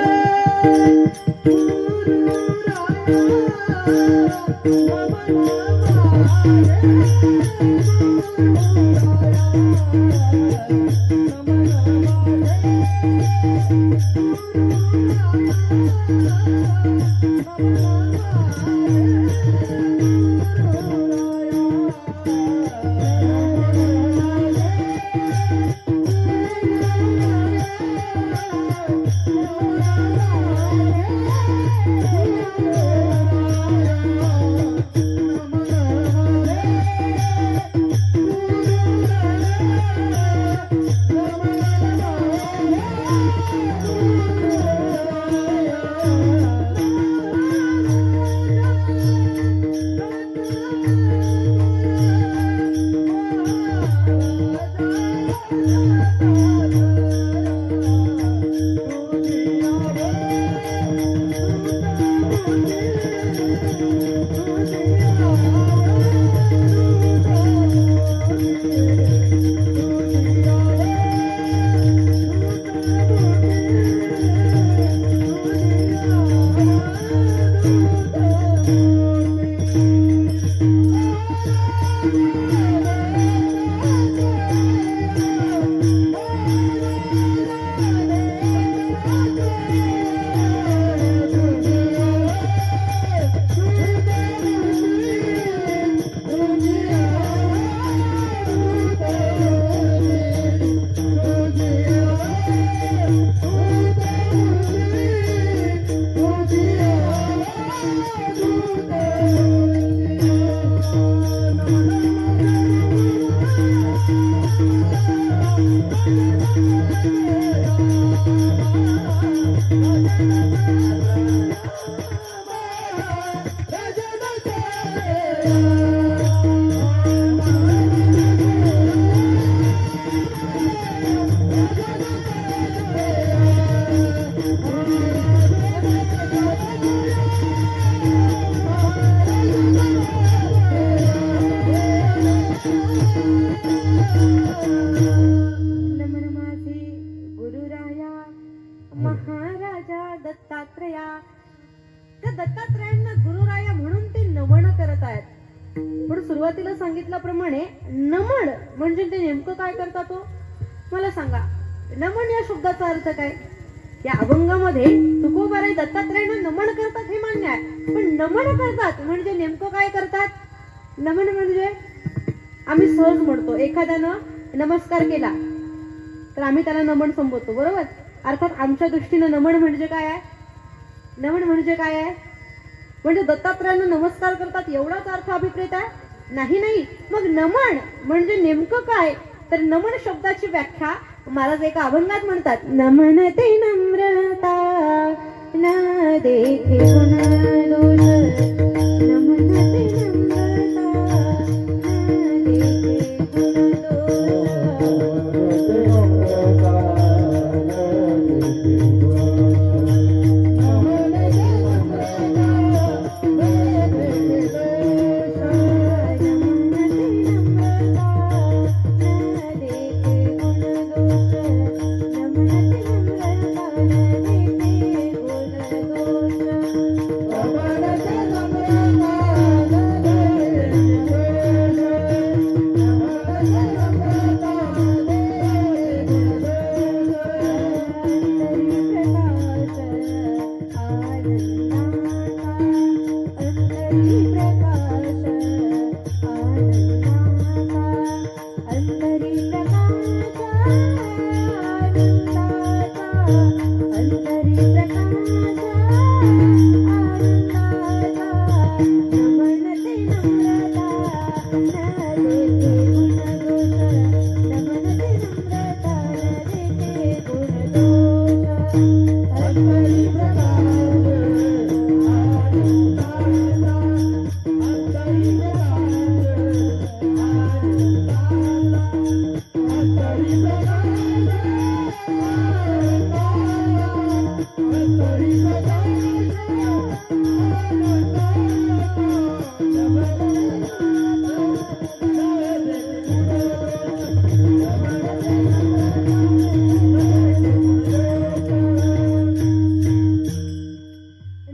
A: नमन माझे गुरुराया महाराजा दत्तात्रया. त्या दत्तात्रयांना गुरुराया म्हणून ते नमन करत आहेत. पण सुरुवातीला सांगितल्याप्रमाणे नमन म्हणजे ते नेमकं काय करतात तो मला सांगा. नमन या शब्दाचा अर्थ काय? या अभंगामध्ये तुकोबाराय दत्तात्रयांना नमन करतात हे मान्य आहे, पण नमन करतात म्हणजे नेमकं काय करतात? नमन म्हणजे आम्ही सहज म्हणतो, एखाद्यानं नमस्कार केला तर आम्ही त्याला नमन संबोधतो, बरोबर? अर्थात आमच्या दृष्टीनं नमन म्हणजे काय आहे? नमन म्हणजे काय आहे? म्हणजे दत्तात्रयांना नमस्कार करतात एवढाच अर्थ अभिप्रेत आहे? नाही नाही. मग नमन म्हणजे नेमकं काय? तर नमन शब्दाची व्याख्या महाराज एका अभंगात म्हणतात, नमन ते नम्रता न देखे गुण दोष.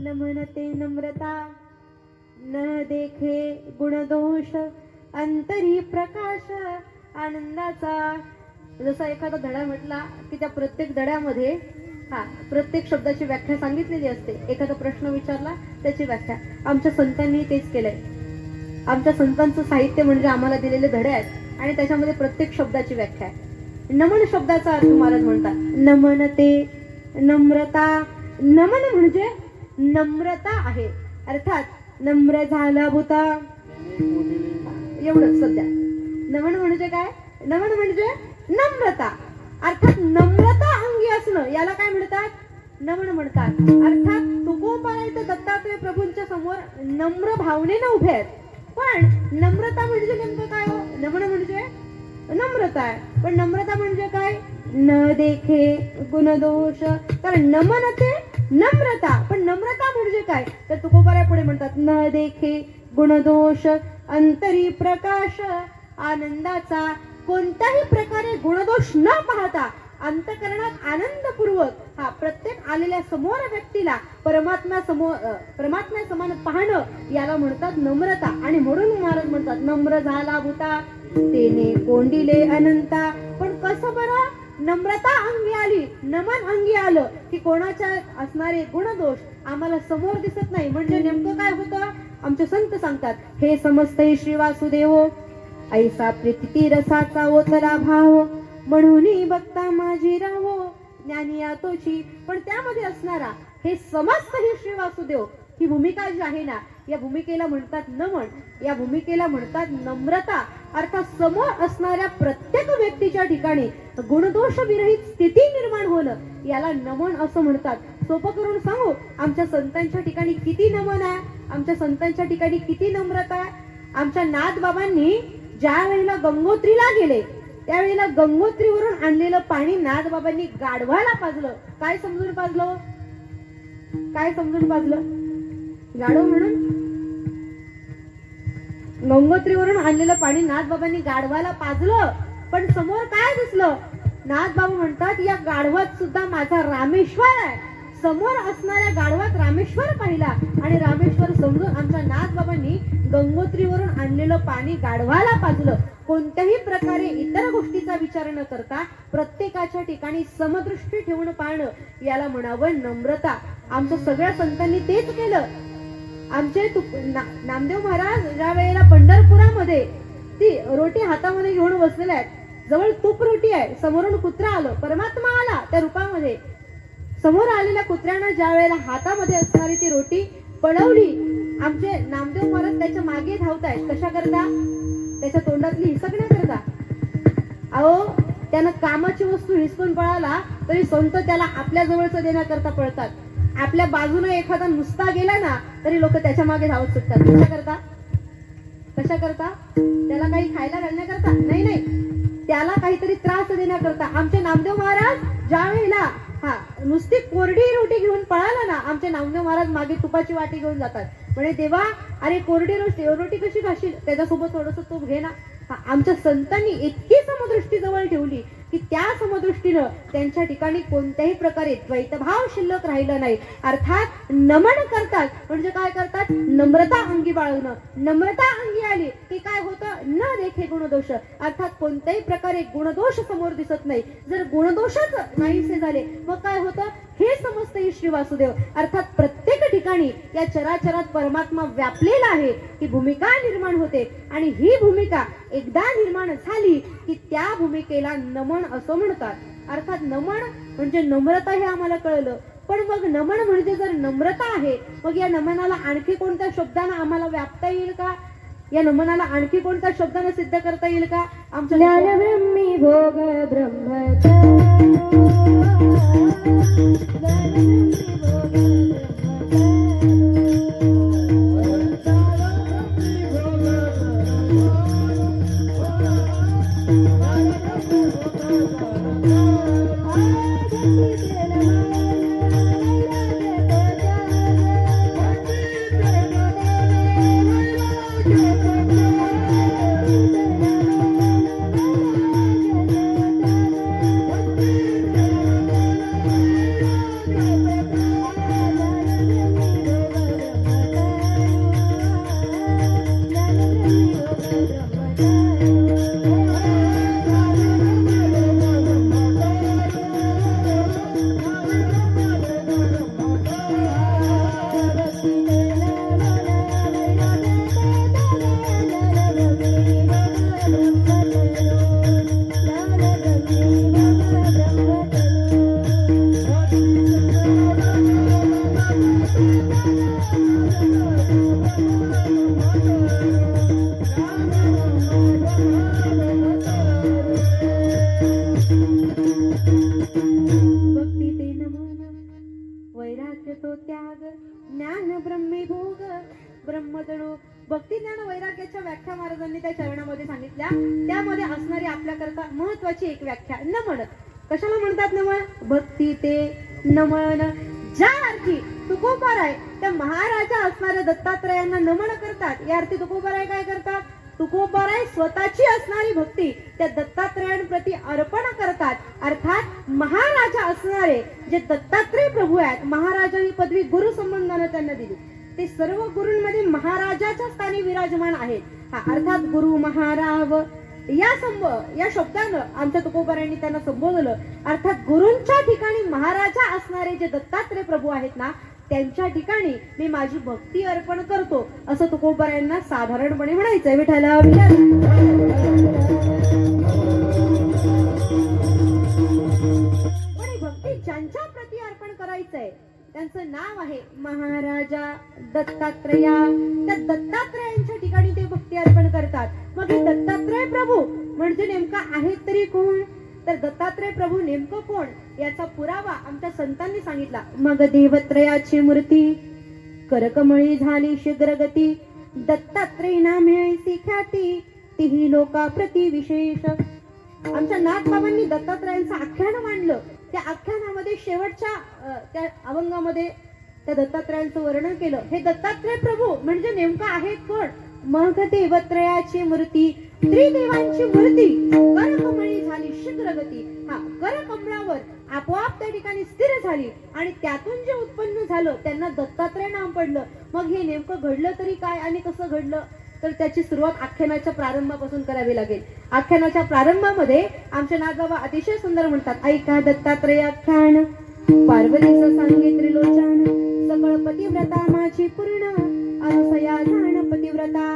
A: नमन ते नम्रता न देखे गुण अंतरी प्रकाश आनंदाचा. जसा एखादा धडा म्हटला की त्या प्रत्येक धड्यामध्ये प्रत्येक शब्दाची व्याख्या सांगितलेली असते. एखादा प्रश्न विचारला त्याची व्याख्या. आमच्या संतांनी तेच केलंय. आमच्या संतांचं साहित्य म्हणजे आम्हाला दिलेले धडे आहेत आणि त्याच्यामध्ये प्रत्येक शब्दाची व्याख्या आहे. नमन शब्दाचा अर्थ महाराज म्हणतात नमन ते नम्रता. नमन म्हणजे नम्रता आहे, अर्थात नम्र झाला भूता एवढंच सध्या. नमन म्हणजे काय? नमन म्हणजे नम्रता, अर्थात नम्रता अंगी असणं याला काय म्हणतात? नमन म्हणतात. अर्थात तुकोबाराय दत्तात्रय प्रभूंच्या समोर नम्र भावनेनं उभे आहेत. पण नम्रता म्हणजे नेमकं काय हो? नमन म्हणजे नम्रता आहे, पण नम्रता म्हणजे काय? न देखे गुणदोष. तर नमन ते नम्रता, पण नम्रता म्हणजे काय? काय तर तुकोबाराय पुढे म्हणतात न देखे गुणदोष अंतरी प्रकाश आनंदाचा कोणत्याही प्रकारे गुणदोष न पाहता अंतकरणात आनंदपूर्वक हा प्रत्येक आलेल्या समोर व्यक्तीला परमात्मा समान पाहणं याला म्हणतात नम्रता. आणि म्हणून महाराज म्हणतात नम्र झाला भूता तेने कोंडिले अनंता. पण कसं बरं नम्रता अंगी आली नमन अंगी आलं की कोणाच्या असणारे गुणदोष आम्हाला समोर दिसत नाही. म्हणजे नेमकं काय होतं आमचे संत सांगतात हे समजते श्री वासुदेव ऐसा प्रीती रसाचा ओतला भाव म्हणून बघता माझी राहो ज्ञानी यातोची. पण त्यामध्ये असणारा हे समस्त ही श्री वासुदेव ही भूमिका जी आहे ना या भूमिकेला म्हणतात नमन. या भूमिकेला म्हणतात नम्रता. अर्थात समोर असणाऱ्या प्रत्येक व्यक्तीच्या ठिकाणी गुणदोष विरहित स्थिती निर्माण होणं याला नमन असं म्हणतात. सोपं करून सांगू आमच्या संतांच्या ठिकाणी किती नमन आहे आमच्या संतांच्या ठिकाणी किती नम्रता आहे. आमच्या नाथबाबांनी ज्या वेळेला गंगोत्रीला गेले त्यावेळेला गंगोत्रीवरून आणलेलं पाणी नाथबाबांनी गाढवाला पाजलं. काय समजून पाजलं काय समजून पाजलं गाढव म्हणून गंगोत्रीवरून आणलेलं पाणी नाथबाबांनी गाढवाला पाजलं. पण समोर काय दिसलं नाथबाबा म्हणतात या गाढवात सुद्धा माझा रामेश्वर आहे. समोर असणाऱ्या गाढवात रामेश्वर पाहिला आणि रामेश्वर समजून आमच्या नाथबाबांनी गंगोत्रीवरून आणलेलं पाणी गाढवाला पाजलं. कोणत्याही प्रकारे इतर गोष्टीचा विचार न करता प्रत्येकाच्या ठिकाणी समदृष्टी ठेवून पाहणं याला म्हणावं नम्रता. आमच्या सगळ्या संतांनी तेच केलं. आमचे नामदेव महाराज ज्या वेळेला पंढरपुरामध्ये ती रोटी हातामध्ये घेऊन बसलेले आहेत जवळ तूप रोटी आहे समोरून कुत्रा आलं परमात्मा आला त्या रूपामध्ये. समोर आलेल्या कुत्र्यानं ज्या वेळेला हातामध्ये असणारी ती रोटी पळवली आमचे नामदेव महाराज त्याच्या मागे धावतायत. कशा करता त्याच्या तोंडातली हिसकण्याकरता. अहो त्यानं कामाची वस्तू हिसकून पळाला तरी संत त्याला आपल्या जवळचं देण्याकरता पळतात. आपल्या बाजूने एखादा नुसता गेला ना तरी लोक त्याच्या मागे धावत सुटतात. कशा करता त्याला काही खायला घालण्याकरता नाही त्याला काहीतरी त्रास देण्याकरता. आमचे नामदेव महाराज ज्या वेळेला हा नुसती कोरडी रोटी घेऊन पळाला ना आमचे नामदेव महाराज मागे तुपाची वाटी घेऊन जातात. म्हणजे देवा अरे कोरडी रोटी कशी खाशील त्याच्यासोबत थोडस तूप घे ना. आमच्या संतांनी इतकी समदृष्टी जवळ ठेवली की त्या समदृष्टीनं त्यांच्या ठिकाणी कोणत्याही प्रकारे द्वैतभाव शिल्लक राहिलं नाही. अर्थात नमन करतात म्हणजे काय करतात नम्रता अंगी बाळगणं. नम्रता अंगी आली की काय होतं न देखे गुणदोष. अर्थात कोणत्याही प्रकारे गुणदोष समोर दिसत नाही. जर गुणदोषच नाहीसे झाले मग काय होतं हे समजते श्री वासुदेव. अर्थात प्रत्येक ठिकाणी या चराचरात परमात्मा व्यापलेला आहे ही भूमिका निर्माण होते. आणि ही भूमिका एकदा निर्माण झाली की त्या भूमिकेला नमन असं म्हणतात. अर्थात नमन म्हणजे नम्रता हे आम्हाला कळलं. पण मग नमन म्हणजे जर नम्रता आहे मग या नमनाला आणखी कोणत्या शब्दानं आम्हाला व्यापता येईल का या नमनाला आणखी कोणत्या शब्दानं सिद्ध करता येईल का. आमच्या
C: ज्ञान ब्रह्मी भोग
A: ब्रह्मतणू भक्ती ज्ञान वैराग्याच्या व्याख्या महाराजांनी त्या चरणामध्ये सांगितल्या. त्यामध्ये असणारी आपल्याकरता महत्वाची एक व्याख्या नमन. कशाला म्हणतात नमन भक्ती ते नमन ज्या अर्थी तुकोबाराय त्या महाराजा असणाऱ्या दत्तात्रयांना नमन करतात. या अर्थी तुकोबाराय काय करतात? तुकोबाराय स्वतःची असणारी भक्ती त्या दत्तात्रयांप्रती अर्पण करतात. अर्थात महाराजा असणारे जे दत्तात्रय प्रभू आहेत, महाराजा ही पदवी गुरु संबंधाने त्यांना दिली. ते सर्व गुरूंमध्ये महाराजाच्या स्थानी विराजमान आहेत. अर्थात गुरु महाराव या शब्दानं आमच्या तुकोबारायांनी त्यांना संबोधलं. अर्थात गुरूंच्या ठिकाणी महाराजा असणारे जे दत्तात्रय प्रभू आहेत ना, त्यांच्या ठिकाणी मी माझी भक्ती अर्पण करतो असं तुकोबारायांना साधारणपणे म्हणायचंय. विठ्ठला भक्ती ज्यांच्या प्रती अर्पण करायचंय त्यांचं नाव आहे महाराजा दत्तात्रया. त्या दत्तात्रयांच्या ठिकाणी ते भक्ती अर्पण करतात. मग हे दत्तात्रय प्रभू म्हणजे नेमका आहेत तरी कोण? तर दत्तात्रय प्रभू नेमकं कोण याचा पुरावा आमच्या संतांनी सांगितला. मग देवत्रयाची मूर्ती करकमळी झाली शीघ्रगती, दत्तात्रय नामे ऐसी ख्याती, तीही लोका प्रति विशेष. आमच्या नाथबाबांनी दत्तात्रयांचं आख्यान मांडलं. त्या आख्यानामध्ये शेवटच्या त्या अभंगामध्ये त्या दत्तात्रयांचं वर्णन केलं. हे दत्तात्रय प्रभू म्हणजे नेमकं आहेत कोण? मग देवत्रयाची मूर्ती, त्रिदेवांची मूर्ती करकमळी झाली शीघ्रगती. करकमळावर आपोआप त्या ठिकाणी स्थिर झाली आणि त्यातून जे उत्पन्न झालं त्यांना दत्तात्रय नाम पडलं. मग हे नेमकं घडलं तरी काय आणि कसं घडलं? तर त्याची सुरुवात आख्यानाच्या प्रारंभापासून करावी लागेल. आख्यानाच्या प्रारंभामध्ये आमचे नाथबाबा अतिशय सुंदर म्हणतात. ऐका दत्तात्रय आख्यान, पार्वतीचं सांगे त्रिलोचन, सकळ पतिव्रता माझी पूर्ण, अनुसया जाण पतिव्रता.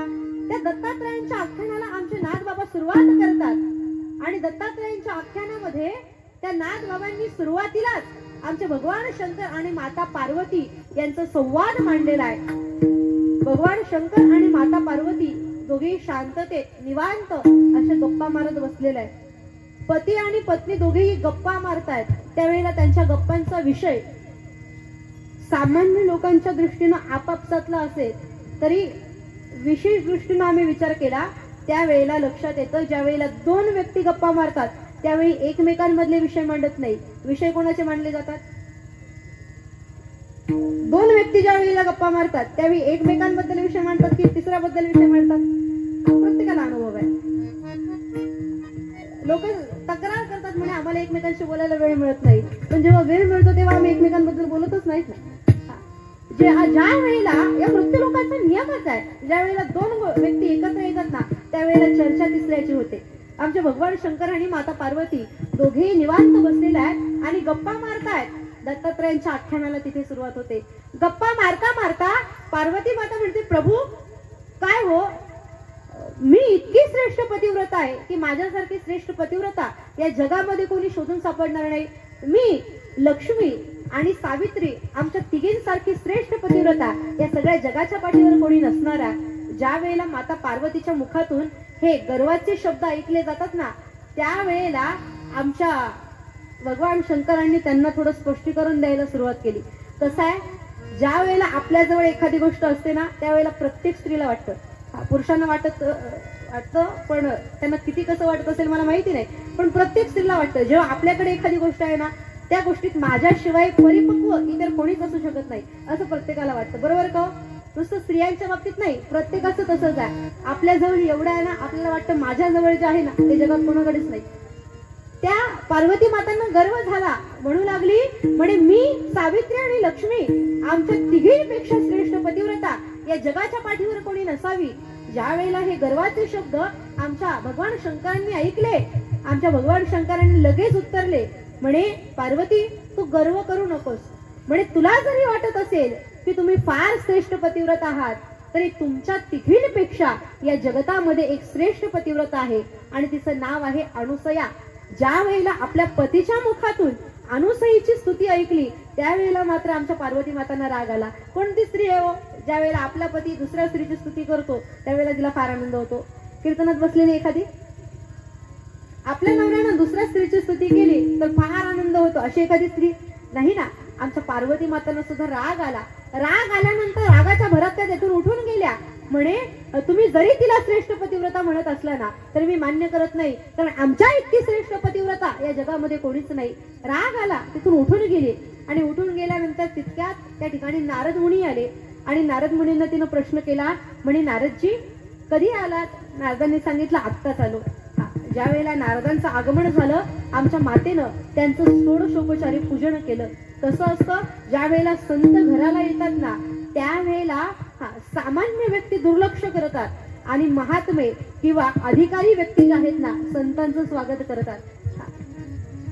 A: त्या दत्तात्रयांच्या आख्यानाला आमचे नाथबाबा सुरुवात करतात आणि दत्तात्रयांच्या आख्यानामध्ये त्या नाथबाबांनी सुरुवातीलाच आमचे भगवान शंकर आणि माता पार्वती यांचा संवाद मांडलेला आहे. भगवान शंकर आणि माता पार्वती दोघेही शांततेत निवांत अशा गप्पा मारत बसलेले आहेत. पती आणि पत्नी दोघेही गप्पा मारतायत. त्यावेळेला त्यांच्या गप्पांचा विषय सामान्य लोकांच्या दृष्टीनं आपापसातला असेल तरी विशेष दृष्टीनं आम्ही विचार केला त्यावेळेला लक्षात येतं, ज्या वेळेला दोन व्यक्ती गप्पा मारतात त्यावेळी एकमेकांमधले विषय मांडत नाही. विषय कोणाचे मांडले जातात? दोन व्यक्ती ज्या वेळेला गप्पा मारतात त्यावेळी एकमेकांबद्दल विषय मांडतात की तिसऱ्याबद्दल विषय मांडतात? प्रत्येकाला अनुभव आहे. लोक तक्रार करतात म्हणे आम्हाला एकमेकांशी बोलायला वेळ मिळत नाही, पण जेव्हा वेळ मिळतो तेव्हा आम्ही एकमेकांबद्दल बोलतच नाहीत ना. ज्या वेळेला या मृत्यू लोकांचा नियमच आहे, ज्या वेळेला दोन व्यक्ती एकत्र येतात ना त्यावेळेला चर्चा तिसऱ्याची होते. आमचे भगवान शंकर आणि माता पार्वती दोघेही निवांत बसलेले आहेत आणि गप्पा मारतायत. दत्तात्रयांच्या आख्यानाला तिथे सुरुवात होते. गप्पा मारता मारता पार्वती माता म्हणते, प्रभू काय हो, मी इतकी श्रेष्ठ पतिव्रता आहे की माझ्यासारखी श्रेष्ठ पतिव्रता या जगामध्ये कोणी शोधून सापडणार नाही. मी लक्ष्मी आणि सावित्री आमच्या तिघींसारखी श्रेष्ठ पतिव्रता या सगळ्या जगाच्या पाठीवर कोणी नसणारा. ज्या वेळेला माता पार्वतीच्या मुखातून हे गर्वाचे शब्द ऐकले जातात ना त्यावेळेला आमच्या भगवान शंकरांनी त्यांना थोडं स्पष्टीकरण द्यायला सुरुवात केली. कसं आहे, ज्या वेळेला आपल्याजवळ एखादी गोष्ट असते ना त्यावेळेला प्रत्येक स्त्रीला वाटतं, पुरुषांना वाटतं पण त्यांना किती कसं वाटत असेल मला माहिती नाही, पण प्रत्येक स्त्रीला वाटतं जेव्हा आपल्याकडे एखादी गोष्ट आहे ना त्या गोष्टीत माझ्याशिवाय परिपक्व इतर कोणीच असू शकत नाही असं प्रत्येकाला वाटतं. बरोबर का? नुसतं स्त्रियांच्या बाबतीत नाही, प्रत्येकाचं तसंच आहे. आपल्याजवळ एवढं आहे ना आपल्याला वाटतं माझ्याजवळ जे आहे ना ते जगात कोणाकडेच नाही. त्या पार्वती मातांना गर्व झाला, म्हणू लागली म्हणे मी सावित्री आणि लक्ष्मी आमच्या तिघींपेक्षा श्रेष्ठ पतिव्रता या जगाच्या पाठीवर कोणी नसावी. ज्या वेळेला हे गर्वाचे शब्द आमच्या भगवान शंकरांनी ऐकले, आमच्या भगवान शंकरांनी लगेच उत्तरले म्हणे, पार्वती तू गर्व करू नकोस. म्हणे तुला जरी वाटत असेल की तुम्ही फार श्रेष्ठ पतिव्रता आहात तरी तुमच्या तिघींपेक्षा या जगतामध्ये एक श्रेष्ठ पतिव्रता आहे आणि तिचं नाव आहे अनुसया. ज्या वेळेला आपल्या पतीच्या मुखातून अनुसयीची स्तुती ऐकली त्यावेळेला मात्र आमच्या पार्वती मातांना राग आला. कोणती स्त्री आहे हो ज्या वेळेला आपला पती दुसऱ्या स्त्रीची स्तुती करतो त्यावेळेला तिला फार आनंद होतो? कीर्तनात बसलेली एखादी आपल्या नवऱ्यानं दुसऱ्या स्त्रीची स्तुती केली तर फार आनंद होतो, अशी एखादी स्त्री नाही ना. आमच्या पार्वती मातांना सुद्धा राग आला. राग आल्यानंतर रागाच्या भरात त्या तेथून उठून गेल्या. म्हणे तुम्ही जरी तिला श्रेष्ठ पतिव्रता म्हणत असला ना तरी मी मान्य करत नाही, कारण आमच्या इतकी श्रेष्ठ पतिव्रता या जगामध्ये कोणीच नाही. राग आला, तिथून उठून गेली. आणि उठून गेल्यानंतर तितक्यात त्या ठिकाणी नारद मुनी आले आणि नारद मुनींना तिनं प्रश्न केला. म्हणे नारदजी कधी आलात? नारदांनी सांगितलं आत्ताच आलो. ज्या वेळेला नारदांचं आगमन झालं आमच्या मातेनं त्यांचं षोडशोपचारी पूजन केलं. कसं असतं, ज्या वेळेला संत घराला येतात ना त्यावेळेला सामान्य व्यक्ती दुर्लक्ष करतात आणि महात्मे किंवा अधिकारी व्यक्ती जे आहेत ना संतांचं स्वागत करतात.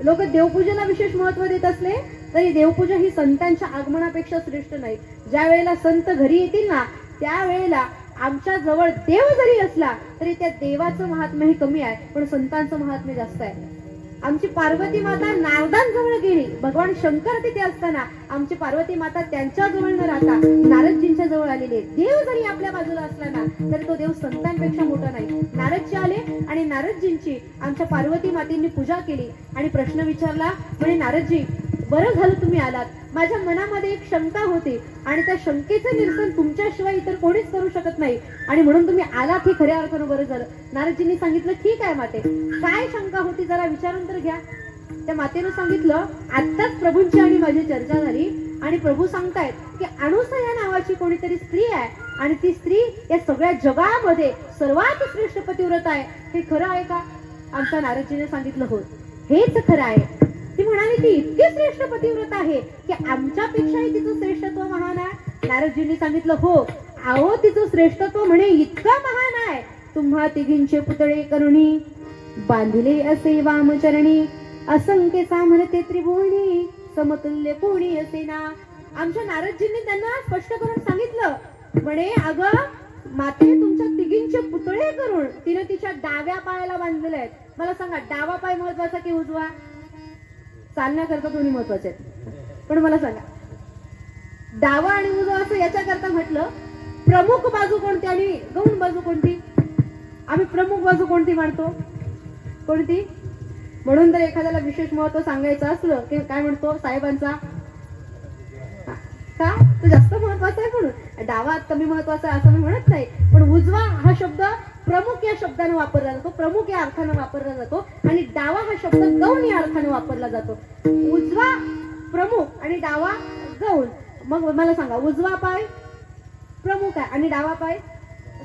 A: लोक देवपूजेला विशेष महत्व देत असले तरी देवपूजा ही संतांच्या आगमनापेक्षा श्रेष्ठ नाही. ज्या वेळेला संत घरी येतील ना त्यावेळेला आमच्या जवळ देव जरी असला तरी त्या देवाचं महात्म्य हे कमी आहे, पण संतांचं महात्म्य जास्त आहे. आमची पार्वती माता नारदांजवळ गेली. भगवान शंकर तिथे असताना आमची पार्वती माता त्यांच्या जवळ न राहता नारदजींच्या जवळ आलेली आहे. देव जरी आपल्या बाजूला असला ना तरी तो देव संतांपेक्षा मोठा नाही. नारदजी आले आणि नारदजींची आमच्या पार्वती मातेंनी पूजा केली आणि प्रश्न विचारला. म्हणे नारदजी बरं झालं तुम्ही आलात. माझ्या मनामध्ये एक शंका होती आणि त्या शंकेचं निरसन तुमच्याशिवाय इतर कोणीच करू शकत नाही आणि म्हणून तुम्ही आलात हे खऱ्या अर्थानं बरं झालं. नारदजींनी सांगितलं ठीक आहे माते, काय शंका होती जरा विचारून तर घ्या. त्या मातेनं सांगितलं आत्ताच प्रभूंची आणि माझी चर्चा झाली आणि प्रभू सांगतायत की अनुसया नावाची कोणीतरी स्त्री आहे आणि ती स्त्री या सगळ्या जगामध्ये सर्वात श्रेष्ठ पतिव्रता आहे. हे खरं आहे का? आमच्या नारदजीने सांगितलं हो हेच खरं आहे. ती म्हणाली ती इतकी श्रेष्ठ पतिव्रता आहे की आमच्यापेक्षाही तिचं श्रेष्ठत्व महान आहे. नारदजींनी सांगितलं हो अहो तिचं श्रेष्ठत्व म्हणे इतकं महान आहे. तुम्हा तिघींचे पुतळे करुणी बांधिले असे वामचरणी असंख्य सामरते त्रिभुवनी समतुल्य कोणी असेना. आमच्या नारदजींनी त्यांना स्पष्ट करून सांगितलं. म्हणे अगं माते तुमच्या तिघींचे पुतळे करून तिने तिच्या डाव्या पायाला बांधलेले आहेत. मला सांगा डावा पाय महत्वाचा की उजवा? चालण्याकरता दोन्ही महत्वाचे आहेत, पण मला सांगा डावा आणि उजवा असं याच्याकरता म्हटलं प्रमुख बाजू कोणती आणि गौण बाजू कोणती? आम्ही प्रमुख बाजू कोणती मानतो? कोणती? म्हणून जर एखाद्याला विशेष महत्व सांगायचं असलं की काय म्हणतो साहेबांचा का तो जास्त महत्वाचा आहे म्हणून. डावा कमी महत्वाचा आहे असं मी म्हणत नाही, पण उजवा हा शब्द प्रमुख या शब्दाने वापरला जातो, प्रमुख या अर्थाने वापरला जातो आणि डावा हा शब्द गौण या अर्थाने वापरला जातो. उजवा प्रमुख आणि डावा गौण. मग मला सांगा उजवा पाय प्रमुख आहे आणि डावा पाय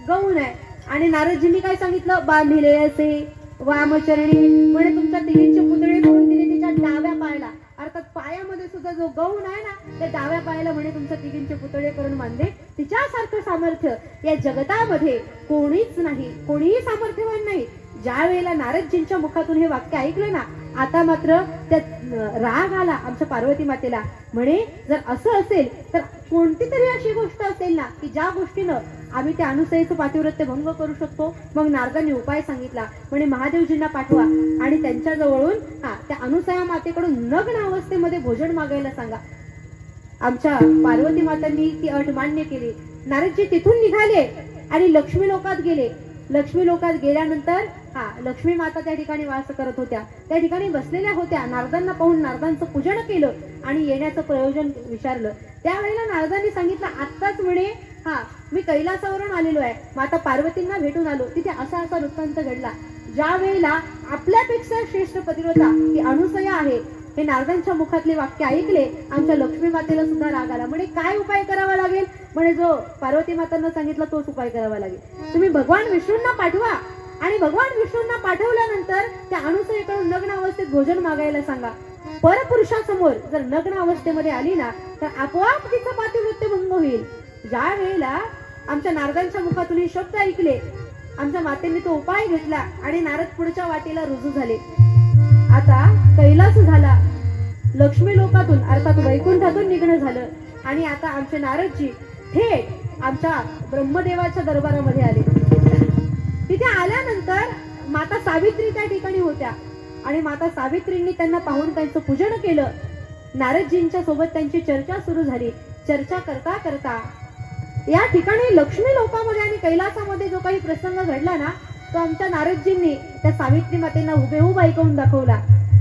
A: गौण आहे. आणि नारदजींनी काय सांगितलं? बांधिले असे वामचरणी म्हणे तुमच्या तिघींचे पुतळे करून तिने तिच्या डाव्या पायाला अर्थात पायामध्ये सुद्धा जो गौण आहे ना त्या डाव्या पायाला म्हणे तुमच्या तिघींचे पुतळे करून बांधले. तिच्यासारखं सामर्थ्य या जगतामध्ये कोणीच नाही, कोणीही सामर्थ्यवान नाही. ज्या वेळेला नारदजींच्या मुखातून हे वाक्य ऐकलं ना आता मात्र त्यात राग आला आमच्या पार्वती मातेला. म्हणे जर असं असेल तर कोणती तरी अशी गोष्ट असेल ना की ज्या गोष्टीनं आम्ही त्या अनुसयेचं पातिव्रत्य भंग करू शकतो. मग नारदांनी उपाय सांगितला. म्हणे महादेवजींना पाठवा आणि त्यांच्या जवळून त्या अनुसया मातेकडून नग्न अवस्थेमध्ये भोजन मागायला सांगा. आमच्या पार्वती मातांनी ती अट मान्य केली. नारदजी तिथून निघाले आणि लक्ष्मी लोकात गेले. लक्ष्मी लोकात गेल्यानंतर लक्ष्मी माता त्या ठिकाणी वास करत होत्या, त्या ठिकाणी बसलेल्या होत्या. नारदांना पाहून नारदांचं पूजन केलं आणि येण्याचं प्रयोजन विचारलं. त्यावेळेला नारदांनी सांगितलं आत्ताच म्हणे मी कैलासावरून आलेलो आहे, माता पार्वतींना भेटून आलो. तिथे असा असा वृत्तांत घडला. ज्या वेळेला आपल्यापेक्षा श्रेष्ठ पतिव्रता ही अनुसया आहे हे नारदांच्या मुखातले वाक्य ऐकले आमच्या लक्ष्मी मातेला सुद्धा राग आला. म्हणे काय उपाय करावा लागेल? म्हणे जो पार्वती मातांना सांगितलं तोच उपाय करावा लागेल. तुम्ही भगवान विष्णूंना पाठवा आणि भगवान विष्णूंना पाठवल्यानंतर त्या अनुसयेकडून नग्न अवस्थेत भोजन मागायला सांगा. परपुरुषासमोर जर नग्न अवस्थेमध्ये आली ना तर आपोआप तिचं पातिव्रत्य भंग होईल. ज्या वेळेला आमच्या नारदांच्या मुखातून हे शब्द ऐकले आमच्या मातेने तो उपाय घेतला आणि नारद पुढच्या वाटेला रुजू झाले. आता कैलास झाला, लक्ष्मी लोकातून अर्थात वैकुंठातून निघणं झालं आणि आता आमचे नारदजी थेट आमच्या ब्रह्मदेवाच्या दरबारामध्ये आले. तिथे आल्यानंतर माता सावित्री त्या ठिकाणी होत्या आणि माता सावित्रींनी त्यांना पाहून त्यांचं पूजन केलं. नारदजींच्या सोबत त्यांची चर्चा सुरू झाली. चर्चा करता करता या ठिकाणी लक्ष्मी लोकामध्ये आणि कैलासामध्ये जो काही प्रसंग घडला ना तो आमच्या नारदजींनी त्या सावित्री मातेंना हुबेहूब ऐकवून दाखवला.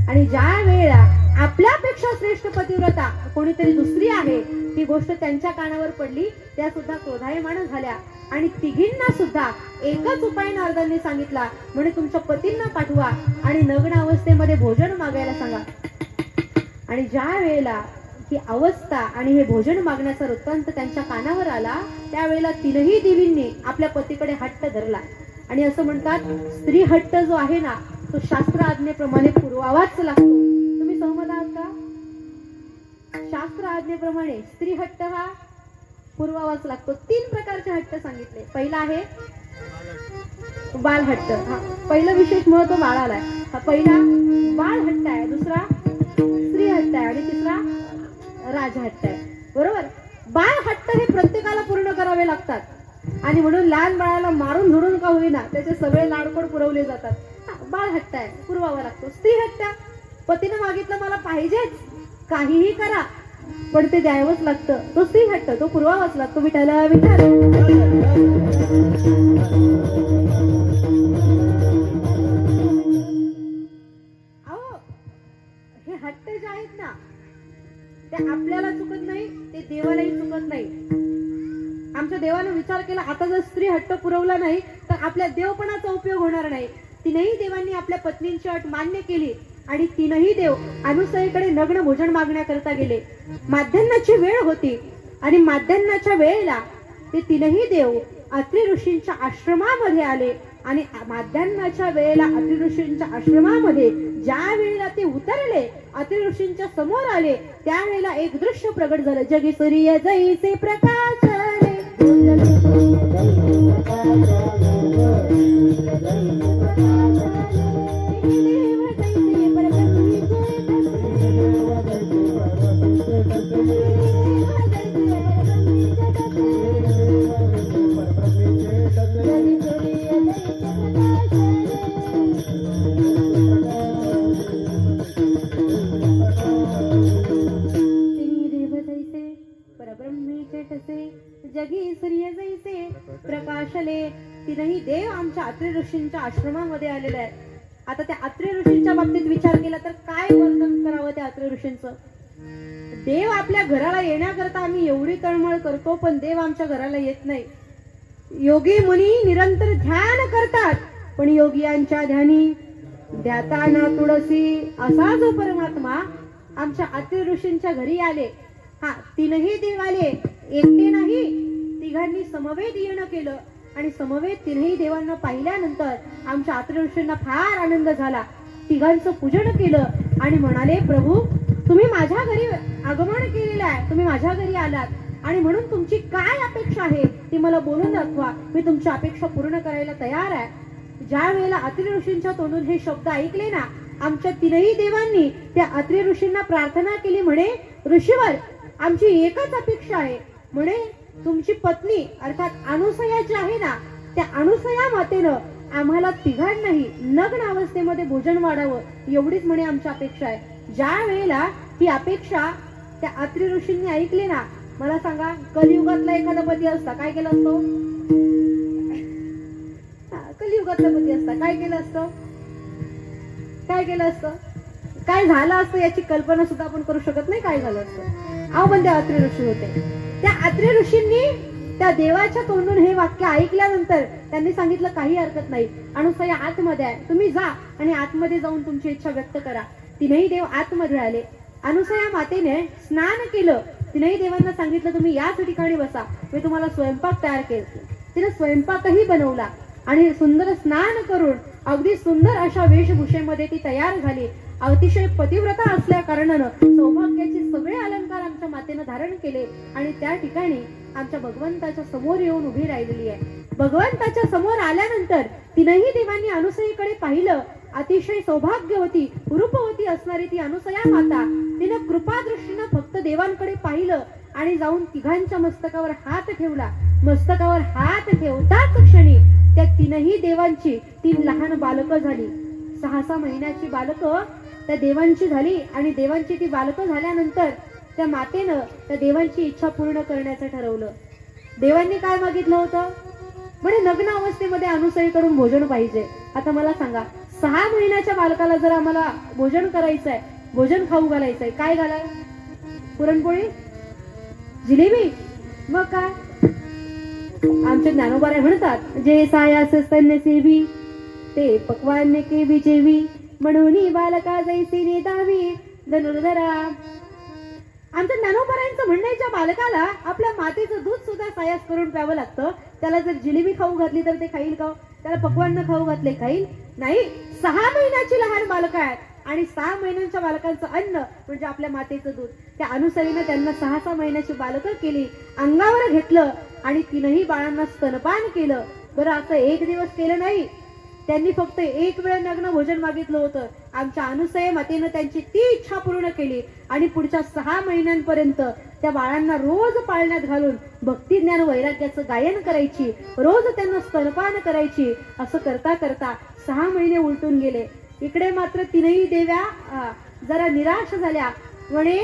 A: आणि ज्या वेळेला आपल्यापेक्षा श्रेष्ठ पतिव्रता कोणीतरी दुसरी आहे ती गोष्ट त्यांच्या कानावर पडली, त्या सुद्धा क्रोधायमान झाल्या आणि तिघींना सुद्धा एकच उपाय नारदांनी सांगितला. म्हणे तुमच्या पतींना पाठवा आणि नग्न अवस्थेमध्ये भोजन मागायला सांगा. आणि ज्या वेळेला ही अवस्था आणि हे भोजन मागण्याचा वृत्तांत त्यांच्या कानावर आला, त्यावेळेला तीनही देवींनी आपल्या पतीकडे हट्ट धरला. आणि असं म्हणतात, स्त्री हट्ट जो आहे ना, तो शास्त्र आज्ञेप्रमाणे पुरवावाच लागतो. तुम्ही सहमत आहात का? शास्त्र आज्ञेप्रमाणे स्त्री हट्ट हा पुरवावाच लागतो. 3 प्रकारचे हट्ट सांगितले. पहिला आहे बाल हट्ट. हा पहिलं विशेष महत्व बाळाला आहे. हा पहिला बाळ हट्ट आहे, दुसरा स्त्री हट्ट आहे आणि तिसरा राजहट्ट आहे. बरोबर. बाळ हट्ट हे प्रत्येकाला पूर्ण करावे लागतात आणि म्हणून लहान बाळाला मारून झोडून का होईना त्याचे सगळे लाडकोड पुरवले जातात. बाळ हट्ट आहे, पुरवावा लागतो. स्त्री हट्ट, पतीने मागितलं मला पाहिजेच, काहीही करा पण ते द्यावंच लागतं, तो स्त्री हट्ट, तो पुरवावाच लागतो. विठाला विठाल. अहो हे हट्ट जे आहेत ना, ते आपल्याला चुकत नाही, ते देवालाही चुकत नाही. आमच्या देवानं विचार केला, आता जर स्त्री हट्ट पुरवला नाही तर आपल्या देवपणाचा उपयोग होणार नाही. तीनही देवांनी आपल्या पत्नींची अट मान्य केली आणि तीनही देव अनुसयेकडे नग्न भोजन मागण्याकरता गेले. माध्यान्नाची वेळ होती आणि माध्यान्नाच्या वेळेला ते तीनही देव अत्रि ऋषींच्या आश्रमामध्ये आले आणि माध्यान्नाच्या वेळेला अत्रि ऋषींच्या आश्रमामध्ये ज्या वेळेला ते उतरले, अत्रि ऋषींच्या समोर आले, त्यावेळेला एक दृश्य प्रगट झालं. जगी सूर्य जैसे प्रकाशले, जगी सूर्य जैसे प्रकाशले. तीनही देव आमच्या अत्रि ऋषींच्या आश्रमामध्ये आलेले आहेत. आता त्या अत्रि ऋषींच्या बाबतीत विचार केला तर काय वर्णन करावं त्या अत्रि ऋषींचं. देव आपल्या घराला येण्याकरता आम्ही एवढी तळमळ करतो पण देव आमच्या घराला येत नाही. योगी मुनी निरंतर ध्यान करतात पण योगियांच्या ध्यानी ध्याता ना तुळसी. असा जो परमात्मा आमच्या अत्रि ऋषींच्या घरी आले. हा तीनही देव आले, एकटे नाही, तिघांनी समवेत येणं केलं आणि समवेत तीनही देवांना पाहिल्यानंतर आमच्या अत्रि ऋषींना फार आनंद झाला. तिघांचं पूजन केलं आणि म्हणाले, प्रभू तुम्ही माझ्या घरी आगमन केलेलं आहे, तुम्ही माझ्या घरी आलात आणि म्हणून तुमची काय अपेक्षा आहे ती मला बोलून दाखवा, मी तुमची अपेक्षा पूर्ण करायला तयार आहे. ज्या वेळेला अत्रि ऋषींच्या तोंडून हे शब्द ऐकले ना, आमच्या तीनही देवांनी त्या अत्रि ऋषींना प्रार्थना केली. म्हणे, ऋषीवर आमची एकच अपेक्षा आहे, म्हणे तुमची पत्नी अर्थात अनुसया जी आहे ना, त्या अनुसया मातेनं आम्हाला तिघांनाही नग्न अवस्थेमध्ये भोजन वाढावं, एवढीच म्हणे आमची अपेक्षा आहे. ज्या वेळेला ही अपेक्षा त्या अत्रि ऋषींनी ऐकली ना, मला सांगा कलियुगातला एखादा पती असता काय केलं असतो? कलियुगातला पती असता काय केलं असतं? काय केलं असतं? काय झालं असतं याची कल्पना सुद्धा आपण करू शकत नाही काय झालं असतं. अहो पण ते अत्रि ऋषी होते. त्या अत्रि ऋषींनी त्या देवाच्या तोंडून हे वाक्य ऐकल्यानंतर त्यांनी सांगितलं काही हरकत नाही, अनुसया आतमध्ये आहे, तुम्ही जा आणि आतमध्ये जाऊन तुमची इच्छा व्यक्त करा. तीनही देव आतमध्ये आले. अनुसया मातेने स्नान केलं. तीनही देवांना सांगितलं तुम्ही याच ठिकाणी बसा, मी तुम्हाला स्वयंपाक तयार केला. तिने स्वयंपाकही बनवला आणि सुंदर स्नान करून अगदी सुंदर अशा वेशभूषेमध्ये ती तयार झाली. अतिशय पतिव्रता असल्या कारणानं सौभाग्याचे सगळे अलंकार आमच्या मातेनं धारण केले आणि त्या ठिकाणी आमच्या भगवंताच्या समोर येऊन उभी राहिलेली आहे. भगवंताच्या समोर आल्यानंतर तीनही देवांनी अनुसयेकडे पाहिलं. अतिशय सौभाग्यवती रूपवती असणारी ती अनुसया माता, तिनं कृपा दृष्टीनं फक्त देवांकडे पाहिलं आणि जाऊन तिघांच्या मस्तकावर हात ठेवला. मस्तकावर हात ठेवताच क्षणी त्या तीनही देवांची 3 लहान बालकं झाली. 6-6 महिन्याची बालकं त्या देवांची झाली आणि देवांची ती बालकं झाल्यानंतर त्या मातेनं त्या देवांची इच्छा पूर्ण करण्याचं ठरवलं. देवांनी काय मागितलं होतं? म्हणे नग्न अवस्थेमध्ये अनुसयेकडून भोजन पाहिजे. आता मला सांगा, 6 महिन्याच्या बालकाला जर आम्हाला भोजन करायचंय, भोजन खाऊ घालायचंय, काय घालाय? पुरणपोळी, जिलेबी, मग काय? आमच्या ज्ञानोबाराय म्हणतात, जे सायास स्तन्य सेवी ते पक्वान्य केवी जेवी, म्हणून बालका जैसी नेदावी धनुर्धरा. आमच्या ज्ञानोबरायांचं म्हणण्याच्या बालकाला आपल्या मातेचं दूध सुद्धा सायास करून प्यावं लागतं. त्याला जर जिलेबी खाऊ घातली तर ते खाईल का? त्याला पक्वान्न खाऊ घातले खाईल नाही. 6 महिन्याची लहान बालकं आहेत आणि 6 महिन्यांच्या बालकांचं अन्न म्हणजे आपल्या मातेचं दूध. त्या अनुसरीनं त्यांना 6 महिन्याची बालकं केली, अंगावर घेतलं आणि 3ही बाळांना स्तनपान केलं. बरं, असं एक दिवस केलं नाही, त्यांनी फक्त एक वेळ नग्न भोजन मागितलं होतं. आमच्या अनुसया मातेनं त्यांची ती इच्छा पूर्ण केली आणि पुढच्या 6 महिन्यांपर्यंत त्या बाळांना रोज पाळण्यात घालून भक्ती ज्ञान वैराग्याचं गायन करायची, रोज त्यांना स्तनपान करायची. असं करता करता 6 महिने उलटून गेले. इकडे मात्र 3ही देव्या जरा निराश झाल्या. म्हणे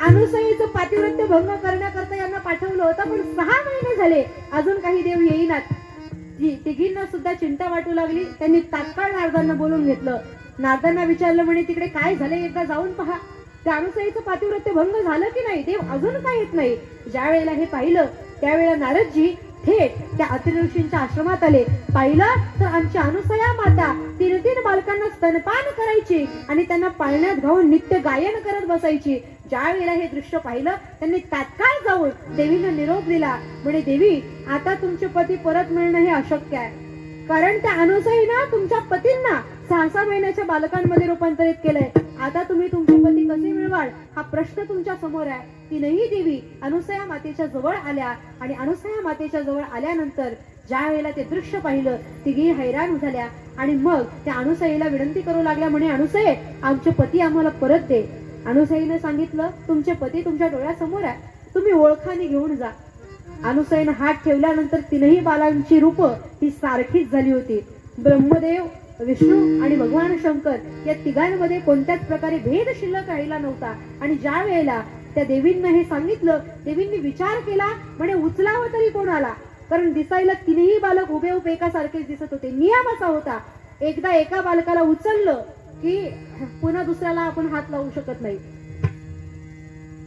A: अनुसयीचं पातिव्रत्य भंग करण्याकरता यांना पाठवलं होतं, पण 6 महिने झाले अजून काही देव येईनात. तिघींना सुद्धा चिंता वाटू लागली. त्यांनी तात्काळ नारदांना बोलून घेतलं. नारदांना विचारलं, म्हणे तिकडे काय झालं, एकदा जाऊन पहा. त्या अनुसयीचं पातिव्रत्य भंग झालं की नाही, देव अजून काय येत नाही. ज्या वेळेला हे पाहिलं त्यावेळेला नारदजी थेट त्या अत्रि ऋषींच्या आश्रमात आले. पाहिलं तर आमची अनुसया माता 3 बालकांना स्तनपान करायची आणि त्यांना पाळण्यात घालून नित्य गायन करत बसायची. ज्या वेळेला हे दृश्य पाहिलं त्यांनी तात्काळ जाऊन देवीला निरोप दिला. म्हणे देवी, आता तुमचे पती परत मिळणं हे अशक्य आहे, कारण त्या अनुसयीनं तुमच्या पतींना 6 महिन्याच्या बालकांमध्ये रूपांतरित केलंय. आता तुम्ही तुमचे पती कसे मिळवाल हा प्रश्न तुमच्या समोर आहे. 3ही देवी अनुसया मातेच्या जवळ आल्या आणि अनुसया मातेच्या जवळ आल्यानंतर ज्या वेळेला ते दृश्य पाहिलं तिघी हैराण झाल्या आणि मग त्या अनुसयीला विनंती करू लागल्या. म्हणे अनुसये, आमचे पती आम्हाला परत दे. अनुसयीने सांगितलं, तुमचे पती तुमच्या डोळ्यासमोर आहे, तुम्ही ओळखाने घेऊन जा. अनुसयीने हात ठेवल्यानंतर 3ही बालांची रूप ही सारखीच झाली होती. ब्रह्मदेव, विष्णू आणि भगवान शंकर या तिघांमध्ये कोणत्याच प्रकारे भेद शिल्लक राहिला नव्हता. आणि ज्या वेळेला त्या देवींना हे सांगितलं, देवींनी विचार केला. म्हणे उचलावं तरी कोणाला, कारण दिसायला 3ही बालक उभे उभे एकासारखेच दिसत होते. नियम असा होता, एकदा एका बालकाला उचललं की पुन्हा दुसऱ्याला आपण हात लावू शकत नाही.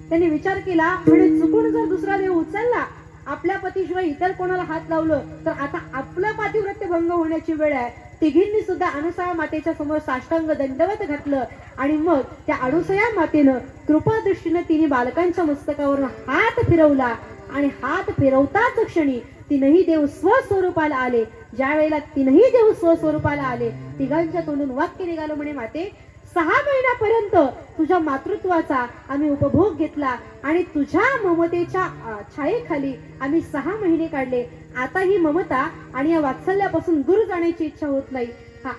A: त्यांनी विचार केला, म्हणे चुकून जर दुसरा देव उचलला, आपल्या पतीशिवाय इतर कोणाला हात लावलं तर आता आपलं पातिव्रत्य भंग होण्याची वेळ आहे. तिघींनी सुद्धा अनुसया मातेच्या समोर साष्टांग दंडवत घातलं आणि मग त्या अनुसया मातेनं कृपा दृष्टीनं 3 बालकांच्या मस्तकावरून हात फिरवला आणि हात फिरवताच क्षणी 3ही देव स्वस्वरूपाला आले. ज्या वेळेला 3ही देव स्वस्वरूपाला आले, तिघांच्या तोंडून वाक्य निघालं. म्हणे माते, 6 महिन्यापर्यंत तुझ्या मातृत्वाचा आम्ही उपभोग घेतला आणि तुझ्या ममतेच्या छायेखाली आम्ही 6 महिने काढले. आता ही ममता आणि या वात्सल्यापासून दूर जाण्याची इच्छा होत नाही.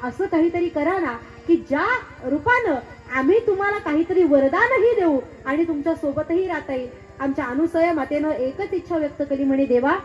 A: असं काहीतरी करा ना की ज्या रूपानं आम्ही तुम्हाला काहीतरी वरदानही देऊ आणि तुमच्या सोबतही राहता येईल. आमच्या अनुसया मातेनं एकच इच्छा व्यक्त केली. म्हणे देवा,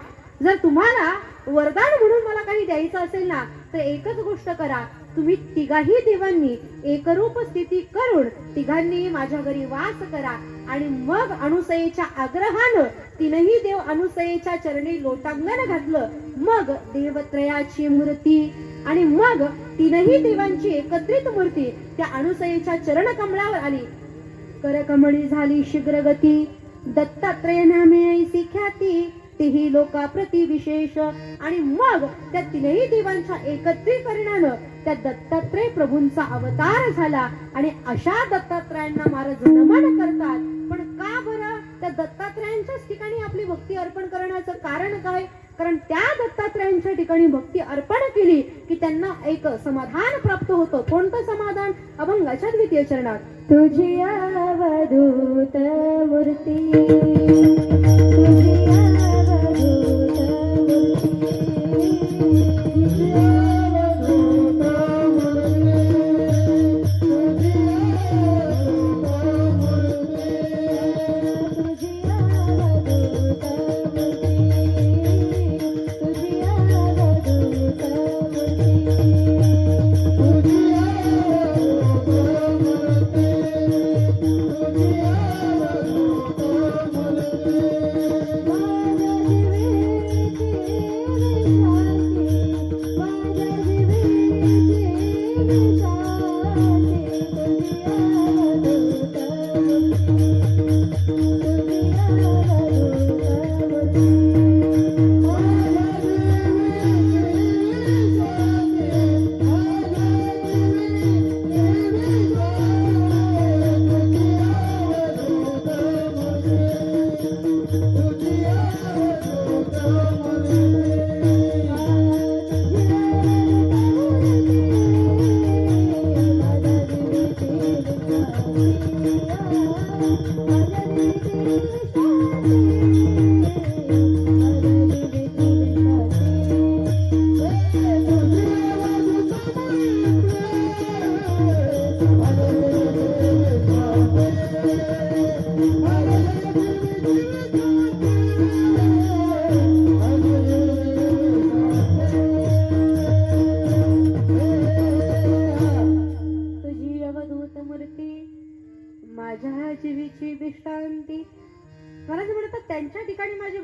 A: जर तुम्हाला वरदान म्हणून मला काही द्यायचं असेल ना तर एकच गोष्ट करा, तुम्ही तिघाही देवांनी एकरूप स्थिती करून तिघांनी माझ्या घरी वास करा. आणि मग अनुसयेच्या आग्रहानं 3ही देव अनुसयेच्या चरणी लोटांगण घातलं. मग देवत्रयाची मूर्ती आणि मग 3ही देवांची एकत्रित मूर्ती त्या अनुसयेच्या चरण कमळावर आली. करकमळी झाली शीघ्रगती, दत्तात्रय नामे ऐसी ख्याती, तेही लोकाप्रती विशेष. आणि मग त्या 3ही देवांच्या एकत्रीकरणानं त्या दत्तात्रय प्रभूंचा अवतार झाला आणि अशा दत्तात्रयांना महाराज नमन करतात. पण का बरं त्या दत्तात्रयांच्याच ठिकाणी आपली भक्ती अर्पण करण्याचं कारण काय? कारण त्या दत्तात्रयांच्या ठिकाणी भक्ती अर्पण केली की त्यांना एक समाधान प्राप्त होतं. कोणतं समाधान? अभंगाच्या 2 चरणात, तुझी अवधूत मूर्ती, तुझी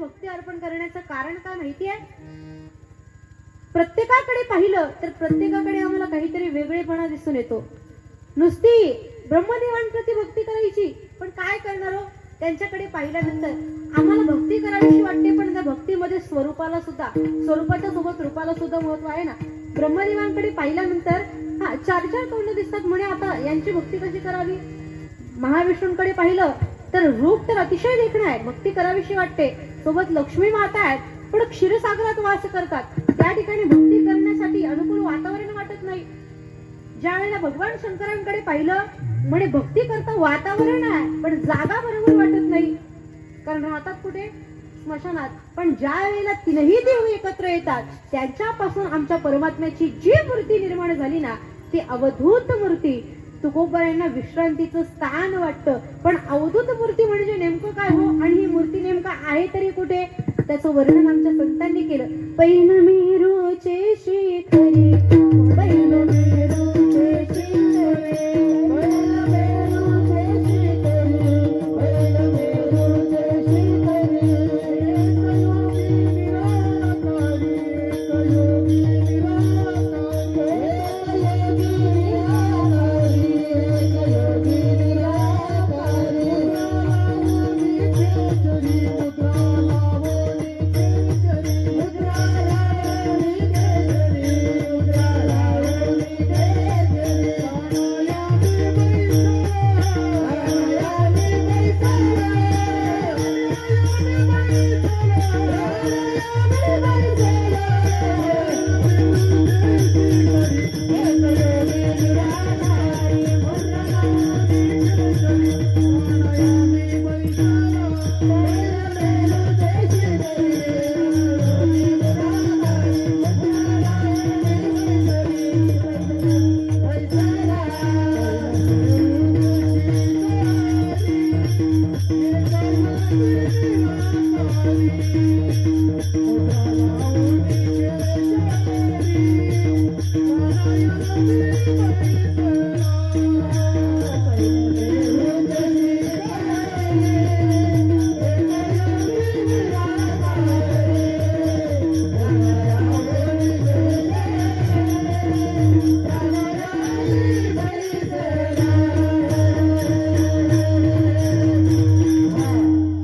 A: भक्ती अर्पण करण्याचं कारण काय माहिती आहे? प्रत्येकाकडे पाहिलं तर प्रत्येकाकडे आम्हाला काहीतरी वेगळेपणा दिसून येतो. नुसती ब्रह्मदेवांप्रती भक्ती करायची, पण काय करणार हो? त्यांच्याकडे पाहिल्यानंतर आम्हाला भक्ती करावीशी वाटते, पण त्या भक्तीमध्ये स्वरूपाला सुद्धा, स्वरूपाच्या सोबत रूपाला सुद्धा महत्व आहे ना. ब्रह्मदेवांकडे पाहिल्यानंतर चार तोंड दिसतात म्हणे, आता यांची भक्ती कशी करावी? महाविष्णूंकडे पाहिलं तर रूप तर अतिशय देखणं आहे, भक्ती करावीशी वाटते, सोबत लक्ष्मी माता आहेत, पण क्षीरसागरात वास करतात, त्या ठिकाणी भक्ती करण्यासाठी अनुकूल वातावरण वाटत नाही. ज्या वेळेला भगवान शंकरांकडे पाहिलं म्हणे भक्ती करता वातावरण आहे, पण जागा बरोबर वाटत नाही, कारण राहतात कुठे? स्मशानात. पण ज्या वेळेला तीनही देव एकत्र येतात, त्यांच्यापासून आमच्या परमात्म्याची जी मूर्ती निर्माण झाली ना, ती अवधूत मूर्ती. तुकोबरायांना विश्रांतीचं स्थान वाटतं, पण अवधूत मूर्ती म्हणजे नेमकं काय हो? आणि ही मूर्ती नेमका आहे तरी कुठे? त्याचं वर्णन आमच्या संतांनी केलं. पैन मेरूचे शिखरी, पैन मेरूचे शिखरी, पैन मेरूचे शिखरी,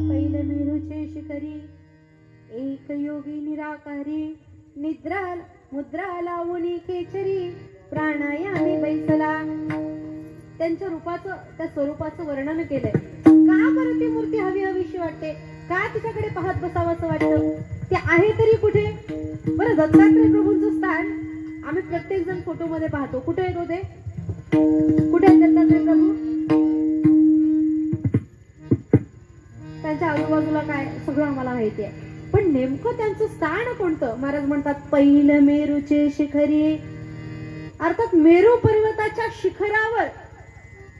A: पैन मेरूचे शिखरी, कयोगी निराकारी, निद्रा मुद्रा लावणी खेचरी, प्राणायामी बैसला. त्यांच्या रूपाचं, त्या स्वरूपाचं वर्णन केलंय. का बरं ती मूर्ती हवी हवीशी वाटते? का तिच्याकडे पाहत बसावंसं वाटतं? ते आहे तरी कुठे? बरं, दत्तात्रय प्रभूंचं स्थान आम्ही प्रत्येक जण फोटो मध्ये पाहतो. कुठे आहेत होते? कुठे आहेत दत्तात्रय प्रभू? त्यांच्या आजूबाजूला काय सगळं आम्हाला माहिती आहे, पण नेमकं त्यांचं स्थान कोणतं? महाराज म्हणतात पैल मेरूचे शिखरी, अर्थात मेरू पर्वताच्या शिखरावर.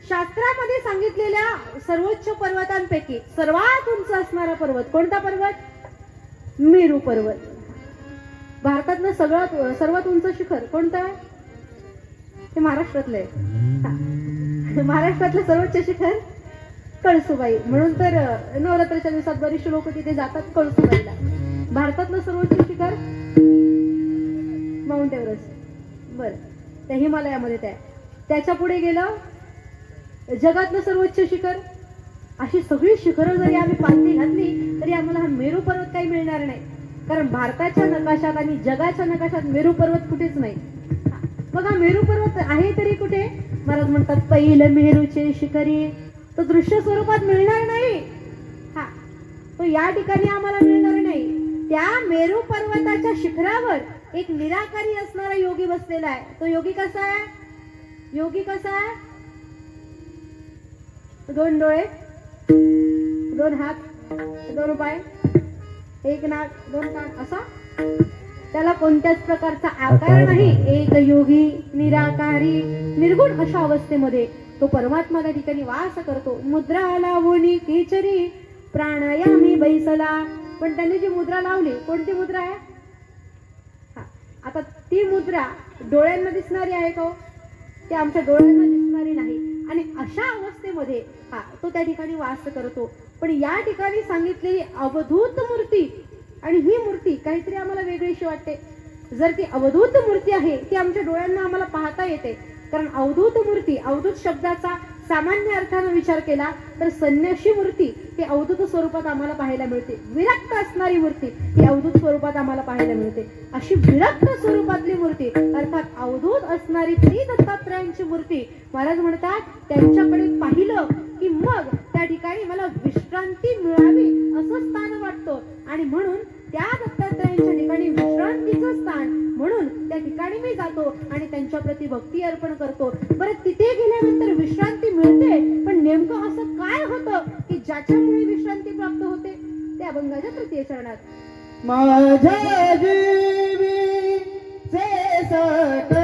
A: शास्त्रामध्ये सांगितलेल्या सर्वोच्च पर्वतांपैकी सर्वात उंच असणारा पर्वत कोणता पर्वत? मेरू पर्वत. भारतातलं सर्वात उंच शिखर कोणतं आहे? हे महाराष्ट्रातलं आहे. महाराष्ट्रातलं सर्वोच्च शिखर कळसुबाई. म्हणून तर नवरात्राच्या दिवसात बरीचशी लोक तिथे जातात कळसुबाईला. भारतातलं सर्वोच्च शिखर माउंट एव्हरेस्ट. बरं, त्या हिमालयामध्ये त्या. त्याच्या पुढे गेलं जगातलं सर्वोच्च शिखर. अशी सगळी शिखरं जरी आम्ही पालथी घातली तरी आम्हाला हा मेरू पर्वत काही मिळणार नाही, कारण भारताच्या नकाशात आणि जगाच्या नकाशात मेरू पर्वत कुठेच नाही. मग हा मेरू पर्वत आहे तरी कुठे? महाराज म्हणतात पैल मेरूचे शिखरी. तो दृश्य स्वरूपात मिळणार नाही. हा, तो या ठिकाणी आम्हाला मिळणार नाही. त्या मेरू पर्वताच्या शिखरावर एक निराकारी असणारा योगी बसलेला आहे. तो योगी कसा आहे? योगी कसा आहे? 2 डोळे, 2 हात, 2 पाय, 1 नाक, 2 कान, असा. त्याला कोणत्याच प्रकारचा आकार नाही. एक योगी निराकारी निर्गुण अशा अवस्थेमध्ये तो परमात्मा त्या ठिकाणी वास करतो. मुद्रा लावणी केचरी, प्राणायामी बैसला. पण त्यांनी जी मुद्रा लावली, कोणती मुद्रा आहे? आता ती मुद्रा डोळ्यांना दिसणारी आहे का? ती आमच्या डोळ्यांना दिसणारी नाही. आणि अशा अवस्थेमध्ये तो त्या ठिकाणी वास करतो. पण या ठिकाणी सांगितलेली अवधूत मूर्ती आणि ही मूर्ती काहीतरी आम्हाला वेगळीशी वाटते. जर ती अवधूत मूर्ती आहे ती आमच्या डोळ्यांना आम्हाला पाहता येते. कारण अवधूत मूर्ती, अवधूत शब्दाचा सामान्य अर्थाने विचार केला तर संन्याशी मूर्ती ही अवधूत स्वरूपात आम्हाला पाहायला मिळते. विरक्त असणारी मूर्ती ही अवधूत स्वरूपात आम्हाला पाहायला मिळते. अशी विरक्त स्वरूपातली मूर्ती अर्थात अवधूत असणारी ती दत्तात्रयांची मूर्ती महाराज म्हणतात त्यांच्याकडे पाहिलं की मग त्या ठिकाणी मला विश्रांती मिळावी असं स्थान वाटतं. आणि म्हणून त्या दत्तात्रयांच्या ठिकाणी विश्रांतीचं स्थान म्हणून त्या ठिकाणी मी जातो आणि त्यांच्या प्रती भक्ती अर्पण करतो. बरं तिथे गेल्यानंतर विश्रांती मिळते, पण नेमकं असं काय होतं की ज्याच्यामुळे विश्रांती प्राप्त होते ते अभंगाच्या तृतीय चरणात.
B: माझ्या जीवीचे सकळे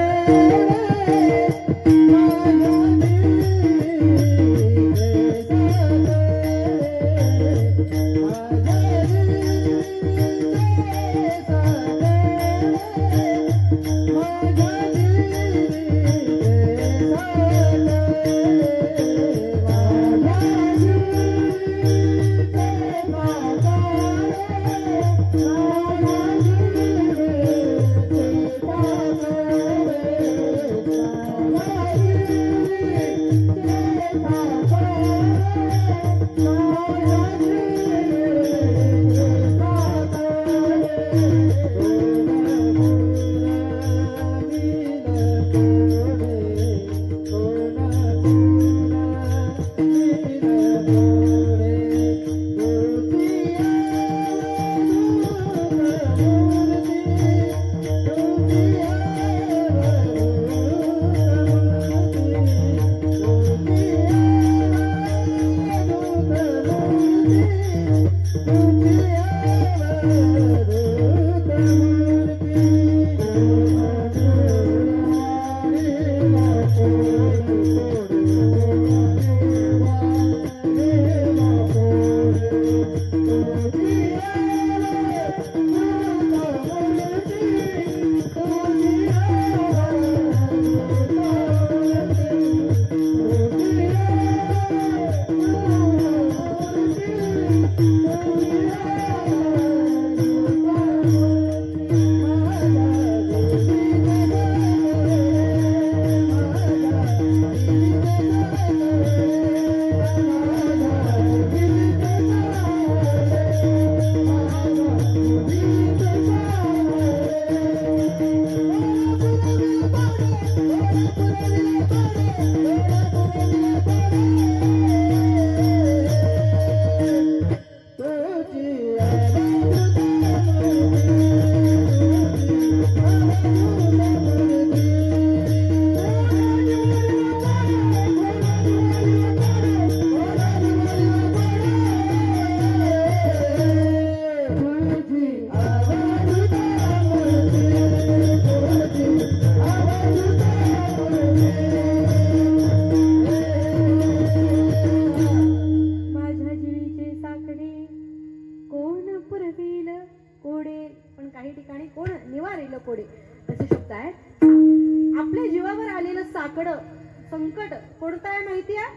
A: संकट कोणतं आहे माहिती आहे?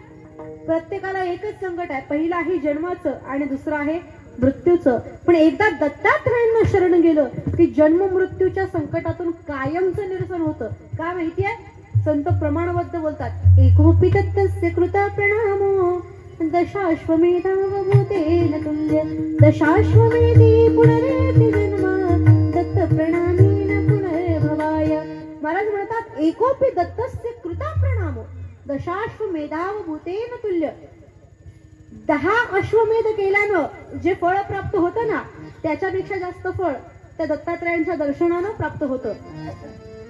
A: प्रत्येकाला एकच संकट आहे. पहिलं आहे जन्माचं आणि दुसरं आहे मृत्यूचं. पण एकदा दत्तात्रयांना शरण गेलं की जन्म मृत्यूच्या संकटातून कायमचं निरसन होतं. काय माहिती आहे? संत प्रमाणबद्ध बोलतात, एकोपी दत्तस्य कृता प्रणामो दशाश्वमेधावभूतेन तुल्य दशाश्वमेधी पुनरेति जन्म दत्त प्रणामीन पुनर्भवाय. महाराज म्हणतात एकोपी दत्तस्य कृता प्रणामो दशाश्वमेधावभूतेन तुल्य. 10 अश्वमेध केल्यानं जे फळ प्राप्त होतं ना त्याच्यापेक्षा जास्त फळ त्या दत्तात्रयांच्या दर्शनानं प्राप्त होतं.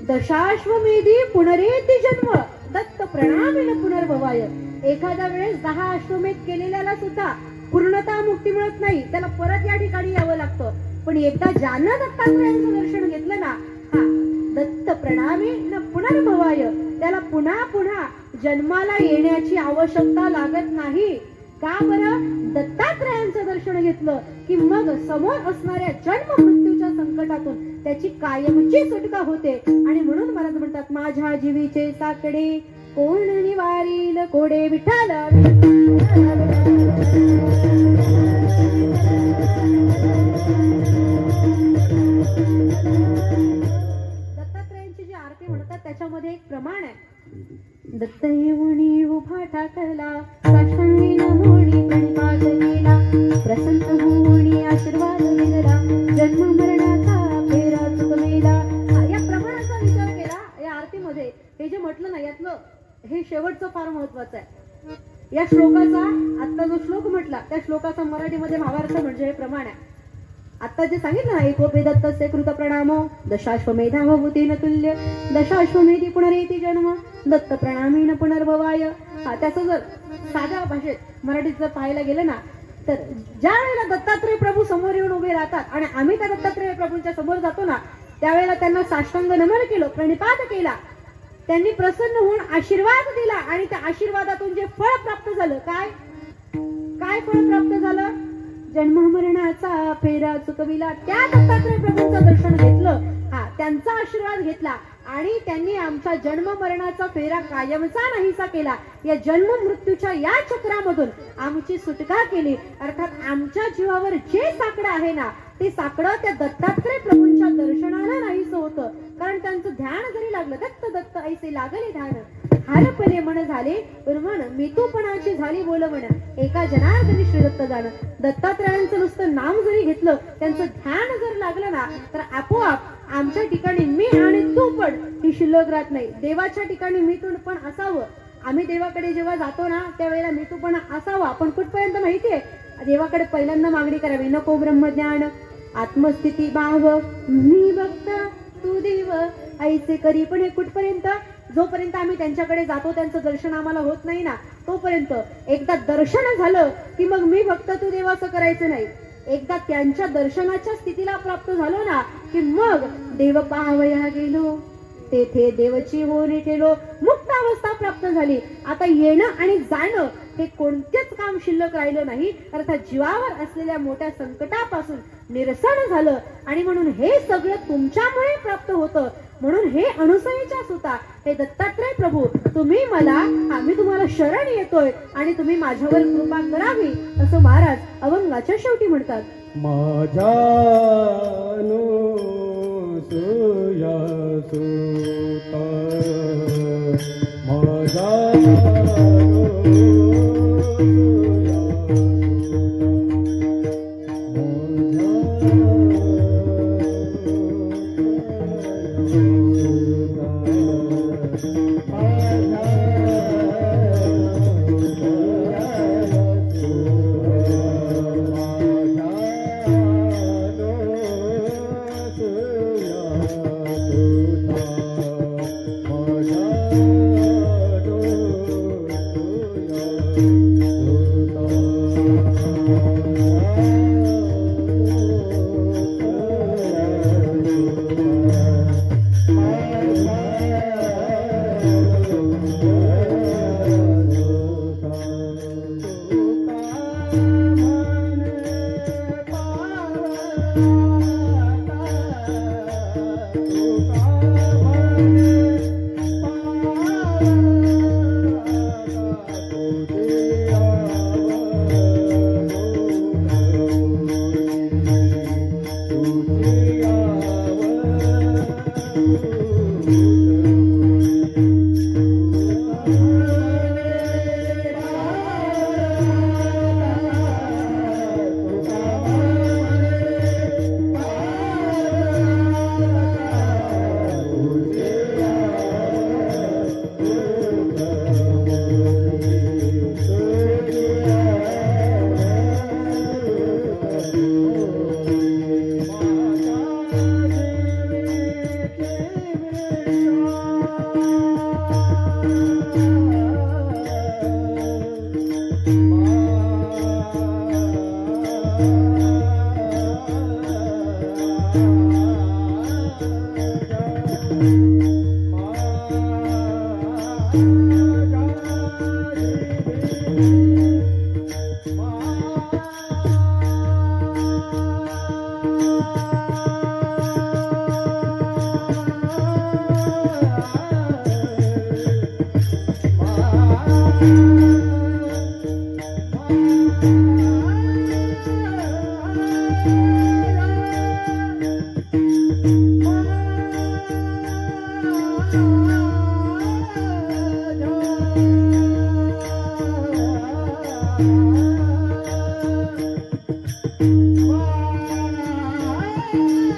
A: दशाश्वमेधी पुनरेति जन्म दत्त प्रणामीन पुनर्भवाय. एखाद्या वेळेस 10 अश्वमेध केलेल्याला सुद्धा पूर्णता मुक्ती मिळत नाही, त्याला परत या ठिकाणी यावं लागतं. पण एकदा ज्यानं दत्तात्रयांचं दर्शन घेतलं ना, हा दत्त प्रणामीन पुनर्भवाय, त्याला पुन्हा पुन्हा जन्माला येण्याची आवश्यकता लागत नाही. का बरं? दत्तात्रयांचं दर्शन घेतलं की मग समोर असणाऱ्या जन्म मृत्यूच्या संकटातून त्याची कायमची सुटका होते. आणि म्हणून महाराज म्हणतात माझ्या जीवीचे साकडे कोण निवारील कोडे विठाल दत्तात्रयांची जी आरती म्हणतात त्याच्यामध्ये एक प्रमाण आहे. दत्त येऊनी उभा ठाकला साष्टांगी नमोनी प्रणिपात केला प्रसन्न होऊनी आशीर्वाद दिला जन्म मरणाचा फेरा चुकविला. या प्रमाणाचा विचार केला या आरतीमध्ये. हे जे म्हटलं ना यातलं हे शेवटचं फार महत्वाचं आहे. या श्लोकाचा आता जो श्लोक म्हटला त्या श्लोकाचा मराठीमध्ये भावार्थ म्हणजे हे प्रमाण आहे. आता जे सांगितलं ना एकोपे दत्तस्य कृत प्रणामो दशाश्वमेधा भवतीन तुल्य दशाश्वमेधी पुनरेती जन्म दत्त प्रणामीन पुनर्भवाय. त्याचं जर साध्या भाषेत मराठीत जर पाहायला गेलं ना तर ज्या वेळेला दत्तात्रय प्रभू समोर येऊन उभे राहतात आणि आम्ही त्या दत्तात्रय प्रभूंच्या समोर जातो ना त्यावेळेला त्यांना साष्टांग नमन केलं प्रणिपात केला. त्यांनी प्रसन्न होऊन आशीर्वाद दिला आणि त्या आशीर्वादातून जे फळ प्राप्त झालं काय काय फळ प्राप्त झालं. जन्म मरणाचा फेरा चुकविला. त्या दत्तात्रय प्रभूंचं दर्शन घेतलं. त्यांचा आशीर्वाद घेतला आणि त्यांनी आमच्या जन्म मरणाचा फेरा कायमचा नाहीसा केला. या जन्म मृत्यूच्या या चक्रामधून आमची सुटका केली. अर्थात आमच्या जीवावर जे साकडं आहे ना ते साकडं त्या दत्तात्रय प्रभूंच्या दर्शनाला नाहीसं होतं. कारण त्यांचं ध्यान जरी लागलं दत्त दत्त ऐसे लागले ध्यान हारपणे मन झाले मन मितूपणाची झाली बोलवण एका जनार्दनी श्री दत्त जाण. दत्तात्रयांचं नुसतं नाम जरी घेतलं त्यांचं ध्यान जर लागलं ना तर आपोआप आमच्या ठिकाणी मी आणि तू पण ही शिल्लक राहत नाही. देवाच्या ठिकाणी मी तू पण असावं. आम्ही देवाकडे जेव्हा जातो ना त्यावेळेला मी तू पण असावा. पण कुठपर्यंत माहितीये देवाकडे पहिल्यांदा मागणी करावी नको ब्रह्मज्ञान आत्मस्थिती भाव मी भक्त तू देव ऐसे करी. पण हे कुठपर्यंत जोपर्यंत आम्ही त्यांच्याकडे जातो त्यांचं दर्शन आम्हाला होत नाही ना तोपर्यंत. एकदा दर्शन झालं की मग मी भक्त तू देव असं करायचं नाही. एकदा त्यांच्या दर्शनाच्या स्थितीला प्राप्त झालो ना की मग देव पाहावया गेलो तेथे देवची होरी केलो. मुक्त अवस्था प्राप्त झाली. आता येणं आणि जाणं हे कोणतेच काम शिल्लक राहिलं नाही. अर्थात जीवावर असलेल्या मोठ्या संकटापासून निरसन झालं आणि म्हणून हे सगळं तुमच्यामुळे प्राप्त होतं. म्हणून हे अनुसयेच्या सुता हे दत्तात्रय प्रभू तुम्ही मला आम्ही तुम्हाला शरण येतोय आणि तुम्ही माझ्यावर कृपा करावी असं महाराज अभंगाच्या शेवटी म्हणतात.
B: माझ्या Thank you.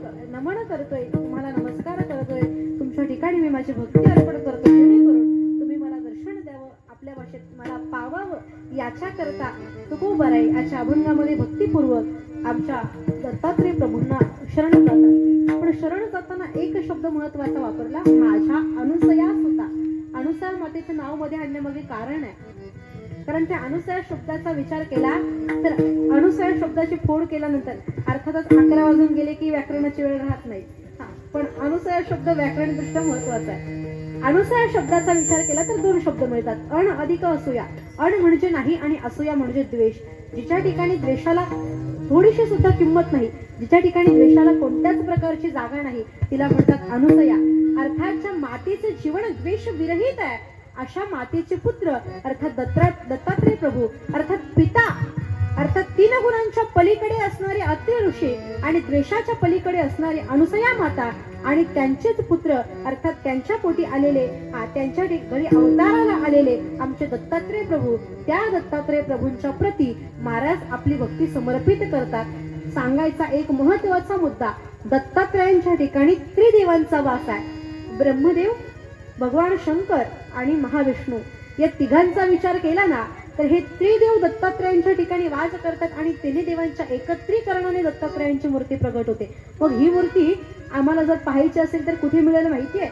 A: नमन करतोय, तुम्हाला नमस्कार करतोय, तुमच्या ठिकाणी मी माझी भक्ती अर्पण करतोय, जेणेकरून तुम्ही मला दर्शन द्यावं, आपल्या भाषेत मला पावावं, याच्या करता तुकोबाराई याच्या अभंगामध्ये भक्तिपूर्वक आमच्या दत्तात्रय प्रभूंना शरण जातात. पण शरण जाताना एक शब्द महत्वाचा वापरला, माझ्या अनुसया सुता. अनुसया मातेचं नाव मध्ये आणण्यामागे कारण आहे, कारण त्या अनुसया शब्दाचा विचार केला तर अनुसया शब्दाची फोड केल्यानंतर अर्थातच 11 वाजून गेले की व्याकरणाची वेळ राहत नाही. पण अनुसया शब्द व्याकरण दृष्ट्या महत्वाचा आहे. अनुसया शब्दाचा विचार केला तर 2 शब्द मिळतात, अण अधिक असूया. अण म्हणजे नाही आणि असूया म्हणजे द्वेष. जिच्या ठिकाणी द्वेषाला थोडीशी सुद्धा किंमत नाही, जिच्या ठिकाणी द्वेषाला कोणत्याच प्रकारची जागा नाही, तिला म्हणतात अनुसया. अर्थात ज्या मातेचे जीवन द्वेष विरहित आहे अशा मातेचे पुत्र अर्थात दत्तात्रय प्रभू अर्थात पिता, अर्थात 3 गुणांच्या पलीकडे असणारे अत्रि ऋषी आणि द्वेषाच्या पलीकडे असणारी अनुसया माता आणि त्यांचेच पुत्र अर्थात त्यांच्या पोटी आलेले, त्यांच्या घरी अवताराला आलेले आमचे दत्तात्रय प्रभू, त्या दत्तात्रय प्रभूंच्या प्रती महाराज आपली भक्ती समर्पित करतात. सांगायचा एक महत्वाचा मुद्दा, दत्तात्रयांच्या ठिकाणी त्रिदेवांचा वास आहे. ब्रह्मदेव, भगवान शंकर आणि महाविष्णू या तिघांचा विचार केला ना तर हे त्रिदेव दत्तात्रयांच्या ठिकाणी वास करतात आणि तिन्ही देवांच्या एकत्रीकरणाने दत्तात्रयांची मूर्ती प्रगट होते. मग ही मूर्ती आम्हाला जर पाहायची असेल तर कुठे मिळेल माहितीये?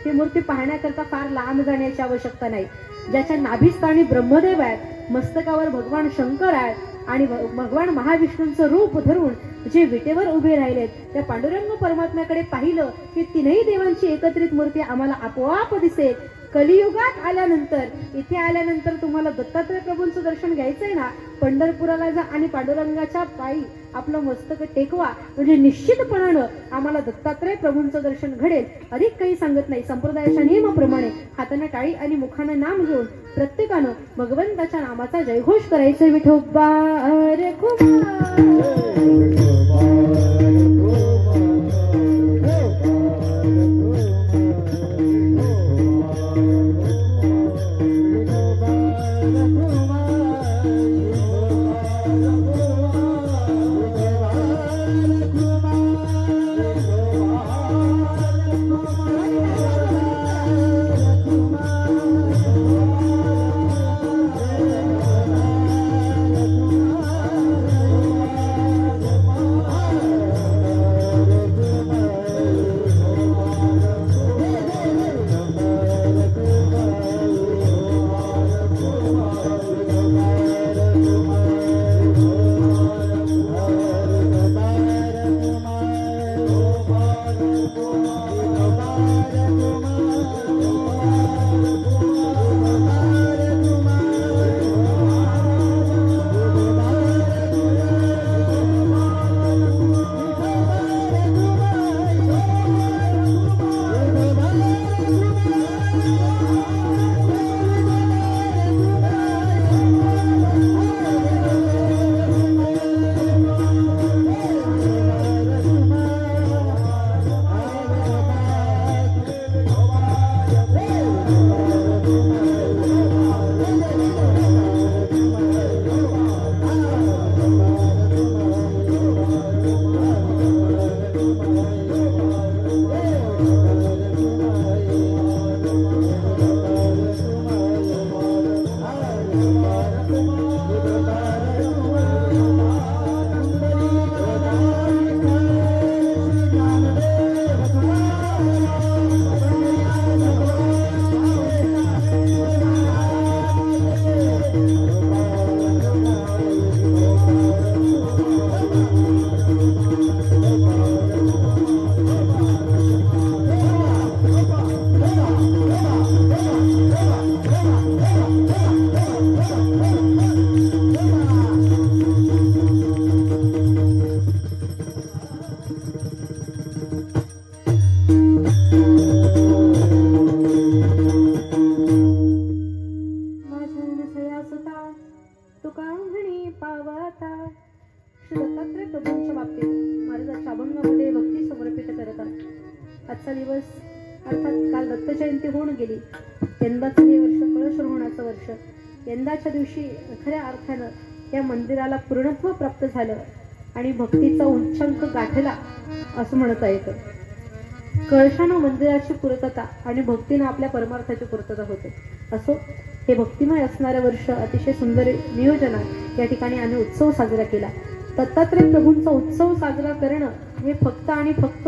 A: ही मूर्ती पाहण्याकरता फार लांब जाण्याची आवश्यकता नाही. ज्याच्या नाभिस्थानी ब्रह्मदेव आहेत, मस्तकावर भगवान शंकर आहेत आणि भगवान महाविष्णूंचं रूप धरून जे विटेवर उभे राहिलेत त्या पांडुरंग परमात्म्याकडे पाहिलं की तीनही देवांची एकत्रित मूर्ती आम्हाला आपोआप दिसेल. कलियुगात आल्यानंतर, इथे आल्यानंतर तुम्हाला दत्तात्रय प्रभूंचं दर्शन घ्यायचंय ना, पंढरपुराला जा आणि पांडुरंगाच्या पायी आपलं मस्तक टेकवा, म्हणजे निश्चितपणानं आम्हाला दत्तात्रय प्रभूंचं दर्शन घडेल. अधिक काही सांगत नाही. संप्रदायाच्या नियमाप्रमाणे हाताने टाळी आणि मुखानं नाम घेऊन प्रत्येकानं भगवंताच्या नामाचा जयघोष करायचा. विठोबा रे आजचा दिवस अर्थात काल दत्त जयंती होऊन गेली. यंदाचं हे वर्ष कळश श्रवणाचं वर्ष. यंदाच्या दिवशी खऱ्या अर्थानं या मंदिराला पूर्णत्व प्राप्त झालं आणि भक्तीचा उच्चांक गाठला असं म्हणता येतं. कळशानं मंदिराची पूर्तता आणि भक्तीनं आपल्या परमार्थाची पूर्तता होते. असो, हे भक्तिमय असणारं वर्ष अतिशय सुंदर नियोजनात या ठिकाणी आम्ही उत्सव साजरा केला. दत्तात्रय प्रभूंचा उत्सव साजरा करणं हे फक्त आणि फक्त